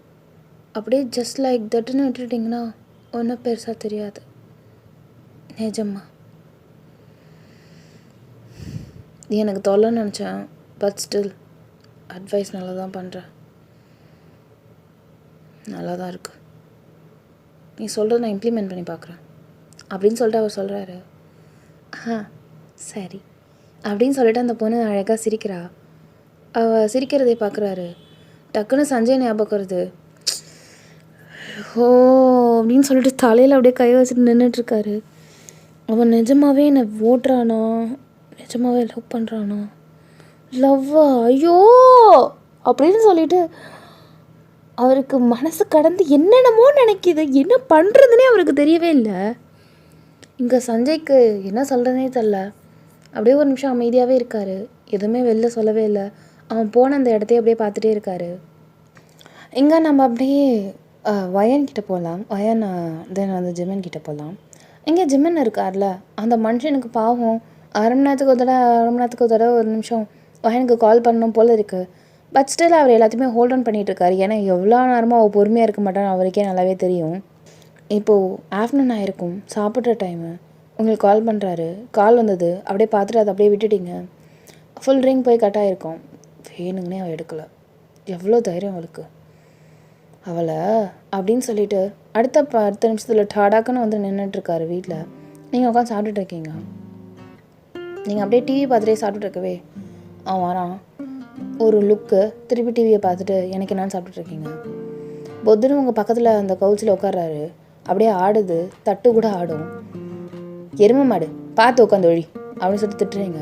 அப்படியே ஜஸ்ட் லைக் தட்டுன்னு விட்டுட்டிங்கன்னா ஒன்றும் பெருசாக தெரியாது. நிஜமா எனக்கு தொல்லை நினச்சேன், பட் ஸ்டில் அட்வைஸ் நல்லா தான் பண்ணுறேன். நல்லா தான் இருக்கு. நீ சொல்கிறத நான் இம்ப்ளிமெண்ட் பண்ணி பார்க்குறேன் அப்படின்னு சொல்லிட்டு அவர் சொல்கிறாரு. சரி அப்படின்னு சொல்லிட்டு அந்த பொண்ணு அழகாக சிரிக்கிறா. அவள் சிரிக்கிறதை பார்க்குறாரு. டக்குன்னு சஞ்சய் ஞாபகம் வருது. ஓ அப்படின்னு சொல்லிட்டு தலையில் அப்படியே கை வச்சுட்டு நின்றுட்டுருக்காரு. அவன் நிஜமாகவே என்னை ஓட்டுறானா, நிஜமாகவே லவ் பண்ணுறானா, லவ்வா, ஐயோ அப்படின்னு சொல்லிட்டு அவருக்கு மனசு கடந்து என்னென்னமோ நினைக்கிது. என்ன பண்ணுறதுனே அவருக்கு தெரியவே இல்லை. இங்கே சஞ்சய்க்கு என்ன சொல்கிறதுனே தெரில. அப்படியே ஒரு நிமிஷம் அமைதியாகவே இருக்கார். எதுவுமே வெளில சொல்லவே இல்லை. அவன் போன அந்த இடத்தையே அப்படியே பார்த்துட்டே இருக்கார். இங்கே நம்ம அப்படியே வயன் கிட்டே போகலாம். வயன் தென் அந்த ஜிமன் கிட்டே போகலாம். இங்கே ஜிமன் இருக்கார்ல, அந்த மனுஷனுக்கு பாவம் அரை மணி நேரத்துக்கு ஒரு தடவை ஒரு நிமிஷம் வயனுக்கு கால் பண்ணணும் போல் இருக்குது. பட் ஸ்டில் அவர் எல்லாத்தையுமே ஹோல்ட் ஆன் பண்ணிகிட்ருக்காரு. ஏன்னா எவ்வளோ நேரமாக அவள் பொறுமையாக இருக்க மாட்டான்னு அவருக்கே நல்லாவே தெரியும். இப்போது ஆஃப்டர்நூன் ஆகிருக்கும், சாப்பிட்ற டைமு. உங்களுக்கு கால் பண்ணுறாரு. கால் வந்தது, அப்படியே பார்த்துட்டு அதை அப்படியே விட்டுட்டிங்க. ஃபுல் ரிங் போய் கட் ஆகிருக்கும். வேணுங்கன்னே அவள் எடுக்கலை. எவ்வளோ தைரியம் அவளுக்கு. அவளை அப்படின்னு சொல்லிட்டு அடுத்த நிமிஷத்தில் டாடாக்குன்னு வந்து நின்றுட்டுருக்காரு வீட்டில். நீங்கள் உட்காந்து சாப்பிட்டுட்டு இருக்கீங்க. நீங்கள் அப்படியே டிவி பார்த்துட்டே சாப்பிட்டுருக்கவே அவன் வரான். ஒரு லுக்கு, திருப்பி டிவியை பார்த்துட்டு எனக்கு என்னான்னு சாப்பிட்டுட்ருக்கீங்க. பொத்துன்னு உங்கள் பக்கத்தில் அந்த கவுச்சில் உட்கார்றாரு. அப்படியே ஆடுது, தட்டு கூட ஆடும். எருமை மாடு பார்த்து உட்காந்து ஒழி அப்படின்னு சொல்லிட்டு திட்டுறீங்க.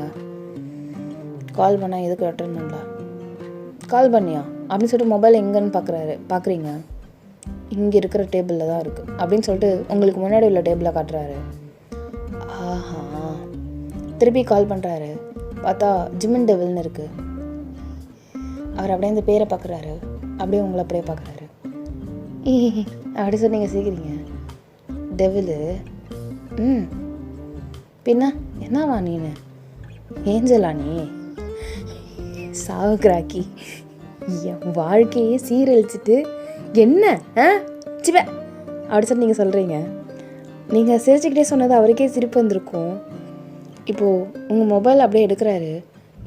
கால் பண்ணால் எதுக்கு அட்டன் பண்ணல, கால் பண்ணியா அப்படின்னு சொல்லிட்டு மொபைல் எங்கன்னு பார்க்குறீங்க. இங்கே இருக்கிற டேபிளில் தான் இருக்குது அப்படின்னு சொல்லிட்டு உங்களுக்கு முன்னாடி உள்ள டேபிளில் காட்டுறாரு. ஆஹா, திருப்பி கால் பண்ணுறாரு. பார்த்தா ஜிமன் டெவில்னு இருக்குது. அவர் அப்படியே இந்த பேரை பார்க்குறாரு. அப்படியே உங்களை அப்படியே பார்க்குறாரு. அப்படி சொல்லி நீங்கள் சீக்கிரீங்க. டெவிலு? பின்ன என்னவா நீனு? ஏஞ்சலா நீ? சாவுக்ராக்கி என் வாழ்க்கையே சீரழிச்சிட்டு என்ன சிவ அப்படி சொல்லி நீங்கள் சொல்கிறீங்க. நீங்கள் சிரிச்சுக்கிட்டே சொன்னது அவருக்கே சிரிப்பு வந்திருக்கும். இப்போது உங்கள் மொபைல் அப்படியே எடுக்கிறாரு.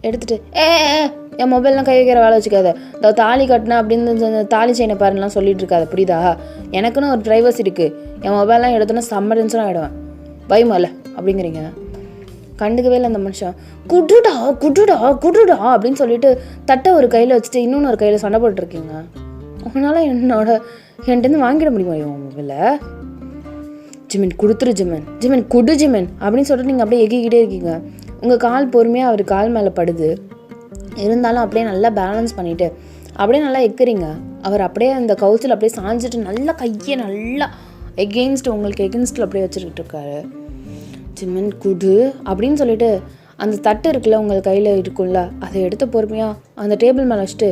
எடுத்துகிட்டு என் மொபைல்லாம் கை வைக்கிற வேலை வச்சுக்காத, இந்த தாலி கட்டினா அப்படின்னு தாலி செயினை பாருலாம் சொல்லிட்டு இருக்காது, புரியுதா? எனக்குன்னு ஒரு ப்ரைவசி இருக்குது. என் மொபைல்லாம் எடுத்தோன்னா செம்ம டென்ஷன் ஆகிடுவேன். பயமால அப்படிங்கிறீங்க. கண்டுக்கவே இல்லை அந்த மனுஷன். குடுடா குடுடா குடுடா அப்படின்னு சொல்லிட்டு தட்டை ஒரு கையில் வச்சுட்டு இன்னொன்று ஒரு கையில் சண்டை போட்டுருக்கீங்க. உங்களால் என்கிட்டருந்து வாங்கிட முடியுமா உன் மொபைலை? ஜிமன் கொடுத்துரு, ஜிமன் குடு ஜிமன் அப்படின்னு சொல்லிட்டு நீங்கள் அப்படியே எகிக்கிட்டே இருக்கீங்க. உங்கள் கால் பொறுமையாக அவர் கால் மேலே படுது. இருந்தாலும் அப்படியே நல்லா பேலன்ஸ் பண்ணிவிட்டு அப்படியே நல்லா எக்கிறீங்க. அவர் அப்படியே அந்த கவுச்சில் அப்படியே சாஞ்சிட்டு நல்லா கையை நல்லா உங்களுக்கு எகென்ஸ்டில் அப்படியே வச்சுக்கிட்டு இருக்காரு. ஜிமன் குடு அப்படின்னு சொல்லிட்டு அந்த தட்டு இருக்குல்ல உங்கள் கையில் இருக்குல்ல, அதை எடுத்து பொறுமையாக அந்த டேபிள் மேலே வச்சுட்டு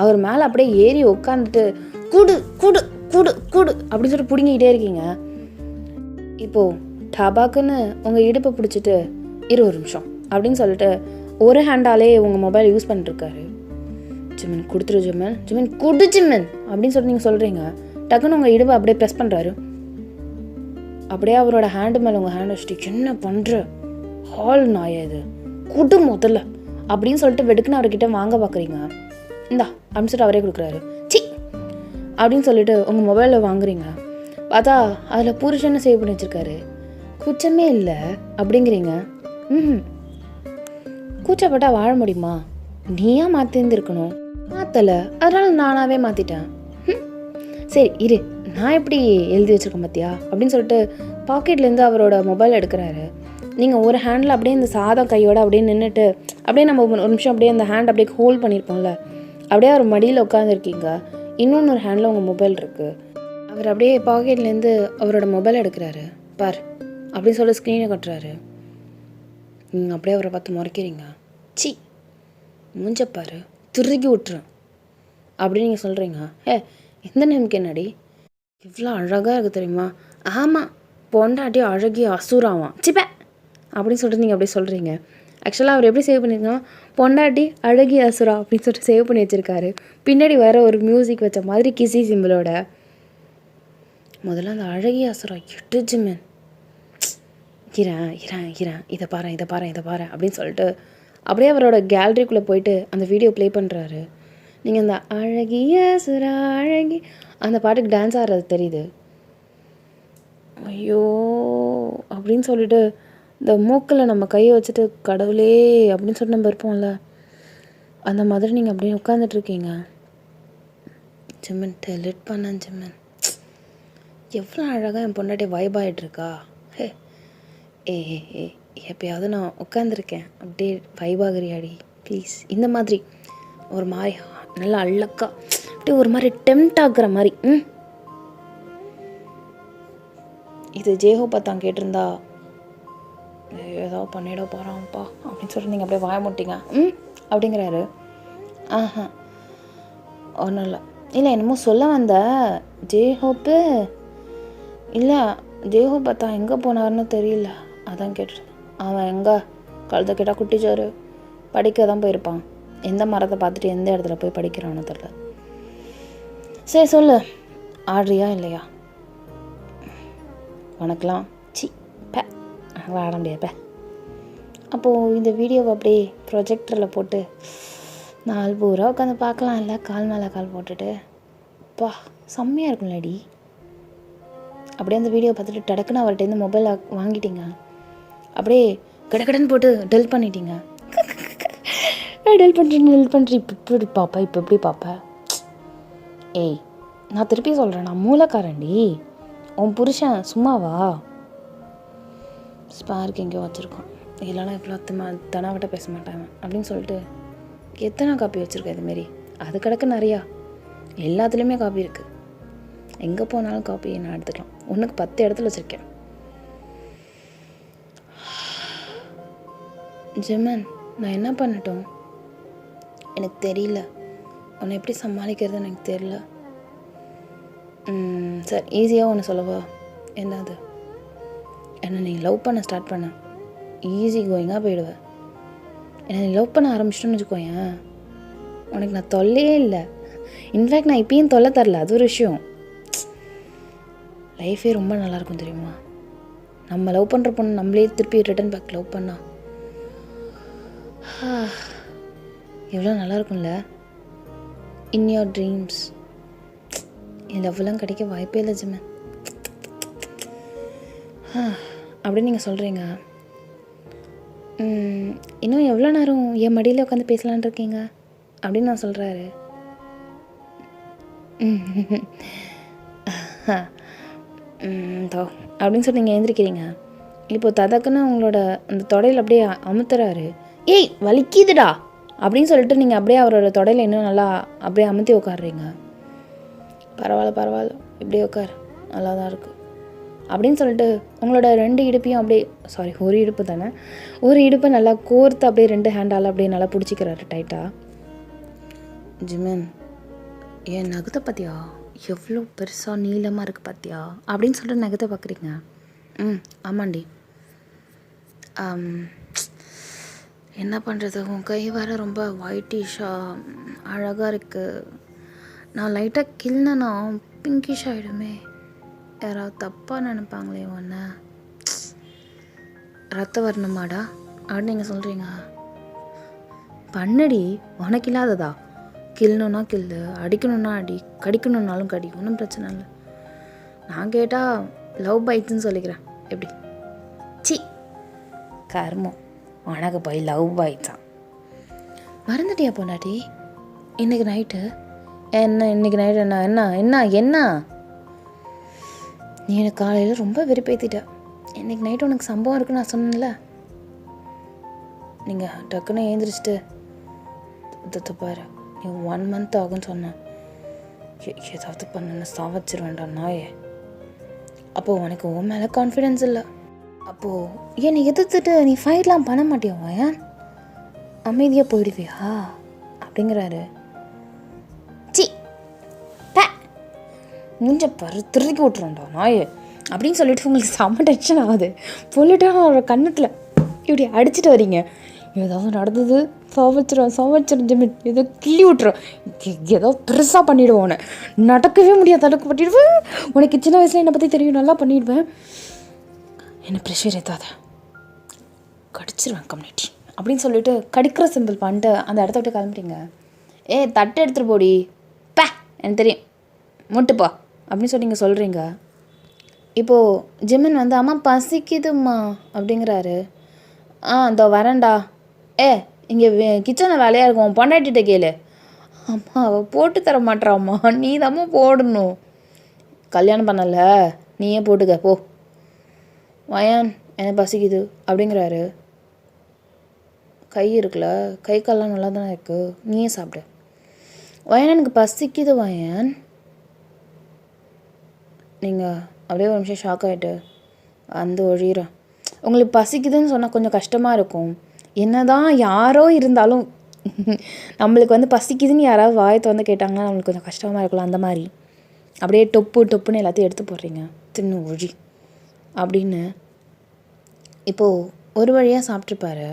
அவர் மேலே அப்படியே ஏறி உட்காந்துட்டு குடு குடு குடு குடு அப்படின்னு சொல்லிட்டு பிடுங்கிக்கிட்டே இருக்கீங்க. இப்போது டபாக்குன்னு உங்கள் இடுப்பை பிடிச்சிட்டு ஒரு நிமிஷம் அப்படின்னு சொல்லிட்டு ஒரு ஹேண்டாலே உங்கள் மொபைல் யூஸ் பண்ணிட்டுருக்காரு. ஜிமன் கொடுத்துரு ஜிமன் குடு ஜிமன் அப்படின்னு சொல்லிட்டு நீங்கள் சொல்கிறீங்க. டக்குன்னு உங்கள் இடுப்பை அப்படியே ப்ரெஸ் பண்ணுறாரு. அப்படியே அவரோட ஹேண்டு மேலே உங்கள் ஹேண்ட் வச்சுட்டு என்ன பண்ணுற ஹால் நாயா இது குடு முதல்ல அப்படின்னு சொல்லிட்டு வெடுக்குன்னு அவர்கிட்ட வாங்க பார்க்குறீங்க. இந்தா அப்படின்னு சொல்லிட்டு அவரே கொடுக்குறாரு. சி அப்படின்னு சொல்லிட்டு உங்கள் மொபைலில் வாங்குறீங்க. பார்த்தா அதில் புருஷனை சேவ் பண்ணி வச்சுருக்காரு. கூச்சமே இல்லை அப்படிங்கிறீங்க. கூச்சப்பட்டா வாழ முடியுமா? நீயா மாற்றிருந்துருக்கணும், மாற்றலை, அதனால நானாகவே மாற்றிட்டேன். சரி இரு, நான் எப்படி எழுதி வச்சுருக்கேன் பார்த்தியா அப்படின்னு சொல்லிட்டு பாக்கெட்லேருந்து அவரோட மொபைல் எடுக்கிறாரு. நீங்கள் ஒரு ஹேண்டில் அப்படியே இந்த சாதா கையோடு அப்படியே நின்றுட்டு அப்படியே நம்ம ஒரு நிமிஷம் அப்படியே அந்த ஹேண்ட் அப்படியே ஹோல்ட் பண்ணியிருப்போம்ல, அப்படியே அவர் மடியில் உட்காந்துருக்கீங்க. இன்னொன்று ஹேண்டில் உங்கள் மொபைல் இருக்குது. அவர் அப்படியே பாக்கெட்லேருந்து அவரோட மொபைல் எடுக்கிறாரு. பார் அப்படின்னு சொல்லி ஸ்க்ரீனை கட்டுறாரு. நீங்கள் அப்படியே அவரை பார்த்து முறைக்கிறீங்க. சி மூஞ்சப்பாரு திருகி விட்டுறேன் அப்படின்னு நீங்கள் சொல்கிறீங்க. எந்த நேமுக்கு என்னடி இவ்வளோ அழகாக இருக்குது தெரியுமா? ஆமாம், பொண்டாட்டி அழகி அசுராவான் சிப்ப அப்படின்னு சொல்லிட்டு நீங்கள் அப்படியே சொல்கிறீங்க. ஆக்சுவலாக அவர் எப்படி சேவ் பண்ணியிருக்காங்க, பொண்டாட்டி அழகி அசுரா அப்படின்னு சொல்லிட்டு சேவ் பண்ணி வச்சுருக்காரு. பின்னாடி வேறு ஒரு மியூசிக் வச்ச மாதிரி கிசி சிம்பிளோட. முதல்ல அந்த அழகி அசுரா எட்டுச்சு மேன். இரேன் இதை பாரு அப்படின்னு சொல்லிட்டு அப்படியே அவரோட கேலரிக்குள்ளே போயிட்டு அந்த வீடியோ ப்ளே பண்ணுறாரு. நீங்கள் அந்த அழகிய சுரா அழகி அந்த பாட்டுக்கு டான்ஸ் ஆடுறது தெரியுது. ஐயோ அப்படின்னு சொல்லிட்டு இந்த மூக்கில் நம்ம கையை வச்சுட்டு கடவுளே அப்படின்னு சொல்லிட்டு நம்ம இருப்போம்ல, அந்த மாதிரி நீங்கள் அப்படியே உட்காந்துட்ருக்கீங்க. ஜிம்மன் டெலிட் பண்ணேன் ஜிம்மன். எவ்வளோ அழகாக என் பொண்டாட்டி வைப் ஆகிட்டுருக்கா. ஏ எப்பயாவது நான் உட்காந்துருக்கேன் அப்படியே வைபாகிறியாடி ப்ளீஸ். இந்த மாதிரி ஒரு மாதிரி நல்லா அழக்கா அப்படியே ஒரு மாதிரி டெம்ட் ஆகுற மாதிரி. இது ஜேஹோ பார்த்தான் கேட்டிருந்தா ஏதோ பண்ணிட போகிறான்ப்பா அப்படின்னு சொல்லிட்டு நீங்கள் அப்படியே வாய முட்டிங்க அப்படிங்கிறாரு. ஒன்றும் இல்லை என்னமோ சொல்ல வந்த ஜேஹோப்பு. இல்லை ஜேஹோ பார்த்தா எங்கே போனார்னு தெரியல, அதான் கேட்டு. அவன் எங்கே கழுத கேட்டால் குட்டிச்சோறு படிக்க தான் போயிருப்பான். எந்த மரத்தை பார்த்துட்டு எந்த இடத்துல போய் படிக்கிறான்னு தெரியல. சரி சொல்லு, ஆடுறியா இல்லையா? உனக்கெலாம் சி பே ஆட முடியாப்ப. அப்போது இந்த வீடியோவை அப்படியே ப்ரொஜெக்டரில் போட்டு 4 பூரா உட்காந்து பார்க்கலாம். இல்லை கால் மேலே கால் போட்டுட்டு பா செம்மையாக இருக்கும்லடி. அப்படியே அந்த வீடியோ பார்த்துட்டு டடக்குன்னு அவர்கிட்ட மொபைல் வாங்கிட்டீங்க. அப்படியே கடன்னு போட்டு டெல் பண்ணிட்டீங்க. டெல் பண்ணுறேன் இப்போ எப்படி பார்ப்பேன், இப்போ எப்படி பார்ப்பேன்? ஏய் நான் திருப்பி சொல்கிறேன், நான் மூலக்காரண்டி. உன் புருஷன் சும்மாவா? ஸ்பார்க் எங்கேயோ வச்சுருக்கோம், இல்லைனா இவ்வளோ தனாவட்ட பேச மாட்டாங்க அப்படின்னு சொல்லிட்டு எத்தனை காப்பி வச்சுருக்கேன் இதுமாரி. அது கிடக்கு நிறையா, எல்லாத்துலேயுமே காப்பி இருக்குது. எங்கே போனாலும் காப்பி நான் எடுத்துக்கலாம். ஒன்றுக்கு 10 இடத்துல வச்சுருக்கேன். ஜிம்மன் நான் என்ன பண்ணட்டும் எனக்கு தெரியல. உன்னை எப்படி சமாளிக்கிறதுன்னு எனக்கு தெரியல. சார் ஈஸியாக ஒன்று சொல்லவா? என்னது? என்னை நீ லவ் பண்ண ஸ்டார்ட் பண்ண ஈஸி கோயிங்காக போயிடுவேன். என்னை நீ லவ் பண்ண ஆரம்பிச்சிட்டோன்னு வச்சுக்கோயேன், உனக்கு நான் தொல்லையே இல்லை. இன்ஃபேக்ட் நான் இப்பயும் தொல்லை தரல, அது ஒரு விஷயம். லைஃபே ரொம்ப நல்லாயிருக்கும் தெரியுமா? நம்ம லவ் பண்ணுற பொண்ணு நம்மளே திருப்பி ரிட்டன் பேக் லவ் பண்ணா எவ்வளோ நல்லாயிருக்கும்ல. In your dreams. என் லவ்லாம் கிடைக்க வாய்ப்பே இல்லை ஜிம்மன் அப்படின்னு நீங்கள் சொல்கிறீங்க. இன்னும் எவ்வளோ நேரம் என் மடியில் உட்காந்து பேசலான் இருக்கீங்க அப்படின்னு நான் சொல்கிறாரு. அப்படின்னு சொல்லி நீங்கள் எழுந்திரிக்கிறீங்க. இப்போ ததக்குன்னு உங்களோட அந்த தொடையில் அப்படியே அமுத்துறாரு. ஏய் வலிக்குதுடா அப்படின்னு சொல்லிட்டு நீங்கள் அப்படியே அவரோட தொடையில் இன்னும் நல்லா அப்படியே அமுத்தி உட்காடுறீங்க. பரவாயில்ல இப்படியே உட்கார், நல்லா தான் இருக்குது அப்படின்னு சொல்லிட்டு உங்களோட 2 இடுப்பையும் அப்படியே ஒரு இடுப்பு தானே, ஒரு இடுப்பை நல்லா கோர்த்து அப்படியே 2 ஹேண்டால் அப்படியே நல்லா பிடிச்சிக்கிறாரு டைட்டாக. ஜிம்மன் என் நகத்தை பார்த்தியா எவ்வளோ பெருசாக நீளமாக இருக்குது பார்த்தியா அப்படின்னு சொல்லிட்டு நகத்தை பார்க்குறீங்க. ஆமாண்டி. என்ன பண்ணுறது, உன் கை வேறு ரொம்ப ஒயிட்டிஷாக அழகாக இருக்குது. நான் லைட்டாக கிள்னா பிங்கிஷ் ஆகிடுமே, யாராவது தப்பாக நினைப்பாங்களே ஒன்று. ரத்த வரணுமாடா அப்படின்னு நீங்கள் சொல்கிறீங்க. பண்ணடி, உனக்கு இல்லாததா? கிள்ளணுன்னா கில்லு, அடிக்கணுன்னா அடி, கடிக்கணுன்னாலும் கடி, ஒன்றும் பிரச்சனை இல்லை. நான் கேட்டால் லவ் பைட்ஸ்ன்னு சொல்லிக்கிறேன். எப்படி? சி கர்மம், உனக்கு போய் லவ் பைட்ஸான். மறந்துட்டியா பொண்டாட்டி? இன்றைக்கி நைட்டு என்ன? இன்றைக்கி நைட்டு என்ன என்ன என்ன என்ன நீ எனக்கு காலையில் ரொம்ப வெறுப்பேற்றிட்ட. இன்றைக்கி நைட்டு உனக்கு சம்பவம் இருக்குன்னு நான் சொன்னேன்ல. நீங்கள் டக்குன்னு எழுந்திரிச்சிட்டு பாரு, நீ 1 month ஆகுன்னு சொன்னேன். ஏதாவது பண்ணு சாவச்சிருவேன்டா நாயே. அப்போது உனக்கு உன் மேலே கான்ஃபிடென்ஸ் இல்லை. அப்போது என்னை எதிர்த்துட்டு நீ ஃபைட்லாம் பண்ண மாட்டியா? ஏன் அமைதியாக போயிடுவியா அப்படிங்கிறாரு. சி பே மூஞ்ச பாரு, திருக்கி விட்டுறோண்டா நாயே அப்படின்னு சொல்லிட்டு உங்களுக்கு செம்ம டென்ஷன் ஆகுது. சொல்லிட்டு அவரோட கண்ணத்தில் இப்படி அடிச்சுட்டு வரீங்க. ஏதாவது நடந்தது சாவச்சிடும் ஜிமின், ஏதோ கிள்ளி விட்டுரும், ஏதோ பெருசாக பண்ணிவிடுவோம். உன்னை நடக்கவே முடியாது, தடுக்கு பண்ணிடுவேன். உனக்கு சின்ன வயசில் என்னை பற்றி தெரியும், நல்லா பண்ணிவிடுவேன். என்னை ப்ரெஷர் ஏற்றாத, கடிச்சிருவேன் கம்யூனிட்டி அப்படின்னு சொல்லிட்டு கடிக்கிற சிம்பிள் பண்ணிட்டு அந்த இடத்த விட்டு கிளம்பிட்டீங்க. தட்டு எடுத்துகிட்டு போடி, பே எனக்கு தெரியும், முட்டுப்பா அப்படின்னு சொல்லி நீங்கள் சொல்கிறீங்க. இப்போது ஜிமின் வந்து அம்மா பசிக்குதும்மா அப்படிங்கிறாரு. இதோ வரேன்டா. இங்கே கிச்சனில் வேலையாக இருக்கும், பொண்டாட்டிகிட்ட கேளு. அம்மா அவள் போட்டு தர மாட்டாம்மா, நீ தாம்மா போடணும். கல்யாணம் பண்ணல, நீயே போட்டுக்க போ. வயன் எனக்கு பசிக்குது அப்படிங்கிறாரு. கை இருக்குல்ல, கை கால்லாம் நல்லா தானே இருக்குது, நீயே சாப்பிடு. வயன் எனக்கு பசிக்குது வயன். நீங்கள் அப்படியே ஒரு நிமிஷம் ஷாக் ஆகிட்டு வந்து ஒழிகிறேன். உங்களுக்கு பசிக்குதுன்னு சொன்னால் கொஞ்சம் கஷ்டமாக இருக்கும். என்னதான் யாரோ இருந்தாலும் நம்மளுக்கு வந்து பசிக்குதுன்னு யாராவது வாயத்தை வந்து கேட்டாங்கன்னா நம்மளுக்கு கொஞ்சம் கஷ்டமாக இருக்கலாம். அந்த மாதிரி அப்படியே டொப்புன்னு எல்லாத்தையும் எடுத்து போடுறீங்க. தின்னு ஒழி அப்படின்னு. இப்போது ஒரு வழியாக சாப்பிட்ருப்பாரு.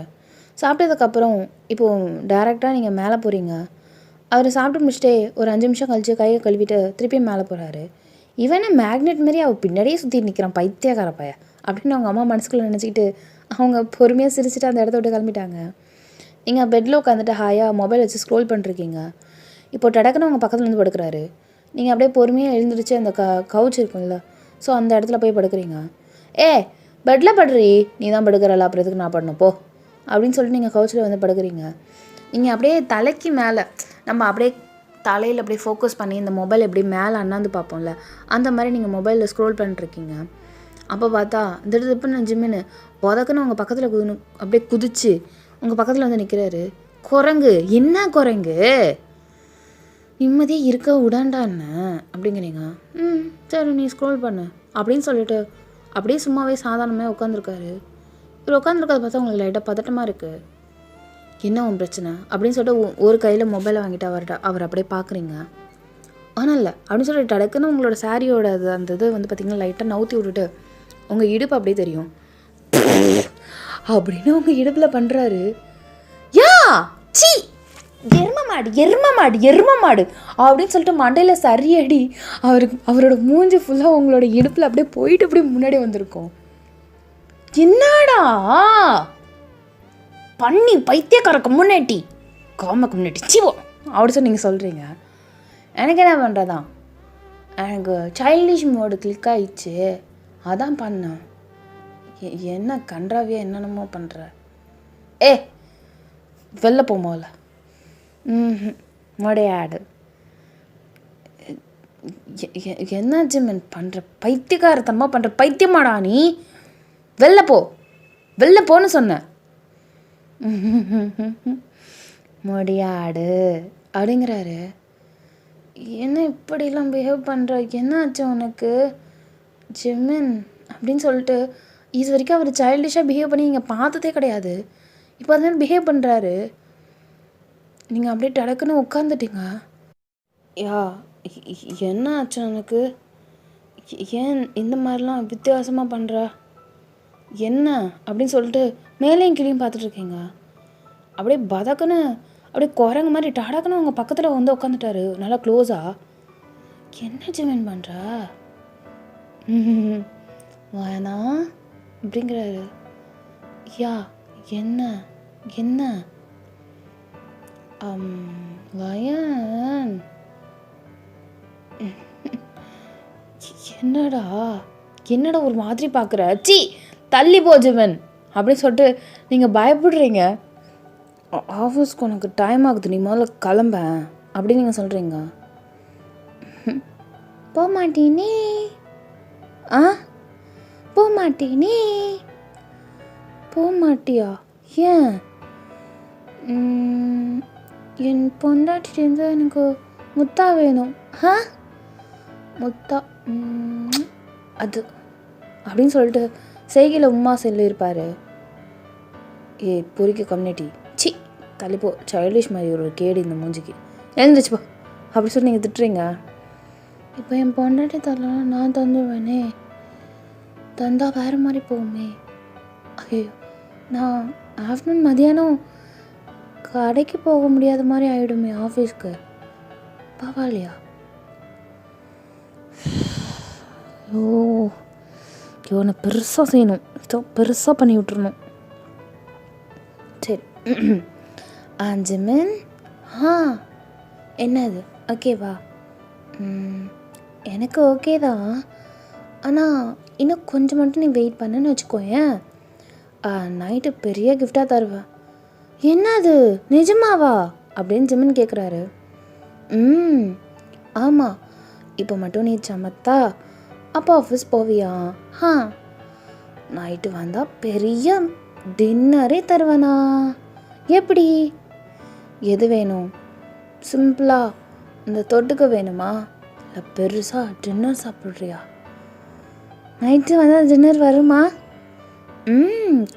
சாப்பிட்டதுக்கப்புறம் இப்போது டேரெக்டாக நீங்கள் மேலே போகிறீங்க. அவர் சாப்பிட்டு முடிச்சுட்டே ஒரு 5 நிமிஷம் கழிச்சு கையை கழுவிட்டு திருப்பியும் மேலே போகிறாரு. இவனை மேக்னெட் மாரி அவள் பின்னாடியே சுற்றிட்டு நிற்கிறான், பைத்தியக்கார பைய அப்படின்னு அவங்க அம்மா மனசுக்குள்ளே நினச்சிக்கிட்டு அவங்க பொறுமையாக சிரிச்சுட்டு அந்த இடத்த விட்டு கிளம்பிட்டாங்க. நீங்கள் பெட்டில் உட்காந்துட்டு ஹாயாக மொபைல் வச்சு ஸ்க்ரோல் பண்ணிருக்கீங்க. இப்போ டடக்குன்னு அவங்க பக்கத்தில் வந்து படுக்கிறாரு. நீங்கள் அப்படியே பொறுமையாக எழுந்திரிச்சு அந்த கவுச் இருக்கும்ல, ஸோ அந்த இடத்துல போய் படுக்கிறீங்க. பெட்டில் படுறி, நீ தான் படுக்கிறல, அப்புறம் எதுக்கு நான் படணும் போ அப்படின்னு சொல்லிட்டு நீங்கள் கவுச்சில் வந்து படுக்கிறீங்க. நீங்கள் அப்படியே தலைக்கு மேலே நம்ம அப்படியே தலையில் அப்படியே ஃபோக்கஸ் பண்ணி இந்த மொபைல் எப்படி மேலே அண்ணாந்து பார்ப்போம்ல, அந்த மாதிரி நீங்கள் மொபைலில் ஸ்க்ரோல் பண்ணிருக்கீங்க. அப்போ பார்த்தா திடீர்னு ஜிம்மின்னு உதக்குன்னு உங்கள் பக்கத்தில் அப்படியே குதிச்சு உங்கள் பக்கத்தில் வந்து நிற்கிறாரு. குரங்கு, என்ன குரங்கு, நிம்மதியாக இருக்க விடாண்டா என்ன அப்படிங்கிறீங்க. சரி நீ ஸ்க்ரோல் பண்ணு அப்படின்னு சொல்லிட்டு அப்படியே சும்மாவே சாதாரணமாக உட்காந்துருக்காரு. இவர் உட்காந்துருக்காது பார்த்தா உங்களுக்கு லைட்டாக பதட்டமாக இருக்குது. என்ன உன் பிரச்சனை அப்படின்னு சொல்லிட்டு ஒரு கையில் மொபைலை வாங்கிட்டு அவர் அப்படியே பார்க்குறீங்க. ஆனால் இல்லை அப்படின்னு சொல்லிட்டு டக்குன்னு உங்களோட சாரியோட அந்த இது வந்து பார்த்திங்கன்னா லைட்டாக நவுத்தி விட்டுட்டு உங்கள் இடுப்பு அப்படியே தெரியும் அப்படின்னு உங்கள் இடுப்பில் பண்ணுறாரு. யா சி எரும மாடு அப்படின்னு சொல்லிட்டு மண்டையில் சரியடி அவரோட மூஞ்சி ஃபுல்லாக உங்களோட இடுப்பில் அப்படியே போயிட்டு அப்படியே முன்னாடி வந்திருக்கும். என்னடா பண்ணி பைத்தியக்கார கம்யூனிட்டி காம கம்யூனிட்டி சிவோ அப்படி சொல்லி நீங்கள் சொல்கிறீங்க. எனக்கு என்ன பண்ணுறதான், எனக்கு சைல்டிஷ் மோடு கிளிக் ஆகிடுச்சு, அதான் பண்ணேன். என்ன கன்றாவியா என்னென்னமோ பண்ணுற. வெளில போமோல மொடையாடு. என்ன ஜிம்மன் பண்ணுற, பைத்தியக்காரத்தனமாக பண்ணுற, பைத்தியமாடா நீ, வெளில போன்னு சொன்ன. மொடியாடு அப்படிங்கிறாரு. என்ன இப்படிலாம் பிஹேவ் பண்ணுற, என்ன ஆச்சு உனக்கு ஜிம்மன் அப்படின்னு சொல்லிட்டு இது வரைக்கும் அவர் சைல்டிஷாக பிஹேவ் பண்ணி நீங்கள் பார்த்ததே கிடையாது. இப்போ அதுமாதிரி பிஹேவ் பண்ணுறாரு. நீங்கள் அப்படியே டடக்குன்னு உட்காந்துட்டீங்க. என்ன ஆச்சு உனக்கு, ஏன் இந்த மாதிரிலாம் வித்தியாசமாக பண்ணுற, என்ன அப்படின்னு சொல்லிட்டு மேலேயும் கீழேயும் பார்த்துட்ருக்கீங்க. அப்படியே பதக்குன்னு அப்படியே குரங்கு மாதிரி டடக்குன்னு உங்கள் பக்கத்தில் வந்து உட்காந்துட்டாரு நல்லா க்ளோஸாக. என்ன ஜிமின் பண்ணுற வேணா அப்படிங்கிறாரு. என்ன என்ன வயன் என்னடா ஒரு மாதிரி பார்க்குற, சி தள்ளி போ ஜிவன் அப்படின்னு சொல்லிட்டு நீங்கள் பயப்படுறீங்க. ஆஃபீஸ்க்கு உனக்கு டைம் ஆகுது, நீ முதல்ல கிளம்ப அப்படின்னு நீங்கள் சொல்கிறீங்க. போக மாட்டீனே ஆ போக மாட்டேனே. போக மாட்டியா? ஏன்? என் பொண்டாட்டிலேருந்து எனக்கு முத்தா வேணும். முத்தா அது அப்படின்னு சொல்லிட்டு செய்கையில் உமா சொல்லியிருப்பார். பொறிக்க கம்யூனிட்டி சி தள்ளிப்போ, சைல்டிஷ் மாதிரி ஒரு கேடு இந்த மூஞ்சிக்கு, எழுந்துச்சுப்போ அப்படி சொல்லி நீங்கள் திட்டுறீங்க. இப்போ என் பொண்டாட்டி தரலாம், நான் தந்துடுவேனே, தந்தா வேறு மாதிரி போகுமே. ஐயோ, நான் ஆஃப்டர்நூன் மதியானம் கடைக்கு போக முடியாத மாதிரி ஆகிடுமே ஆஃபீஸ்க்கு. பரவாயில்லையா? இவனை பெருசாக செய்யணும், ஏதோ பெருசாக பண்ணி விட்டுருணும். சரி ஜிமின், என்னது ஓகேவா? எனக்கு ஓகே தான், ஆனால் இன்னும் கொஞ்சம் மட்டும் நீ வெயிட் பண்ணுன்னு வச்சுக்கோயேன், நைட்டு பெரிய கிஃப்டாக தருவேன். என்னது நிஜமாவா அப்படின்னு ஜிமின் கேட்குறாரு. ஆமாம், இப்போ மட்டும் நீ சமத்தா அப்போ ஆஃபீஸ் போவியா? நைட்டு வந்தால் பெரிய டின்னரே தருவேனா? எப்படி? எது வேணும்? சிம்பிளாக இந்த தொட்டுக்க வேணுமா, இல்லை பெருசாக டின்னர் சாப்பிட்றியா? நைட்டு வந்தால் டின்னர் வருமா?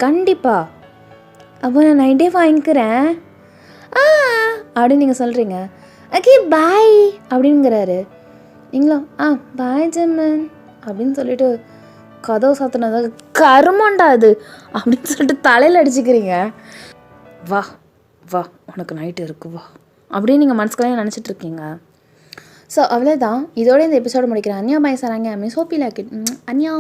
கண்டிப்பாக. அப்போ நான் நைட்டே வாங்கிக்கிறேன் அப்படின்னு நீங்கள் சொல்கிறீங்க. ஓகே பாய் அப்படிங்கிறாரு. நீங்களும் பாய் ஜிமின் அப்படின்னு சொல்லிட்டு கதவு சாத்தினதாக கருமண்டா அது அப்படின்னு சொல்லிட்டு தலையில் அடிச்சுக்கிறீங்க. வா வா உனக்கு நைட்டு இருக்கு வா அப்படின்னு நீங்கள் மனசுக்குள்ளே நினச்சிட்டு இருக்கீங்க. ஸோ அவ்வளோதான், இதோட இந்த எபிசோடு முடிக்கிறேன். அன்யா பாய் சாராங்க. ஐ மீன் hope you like it. Anya.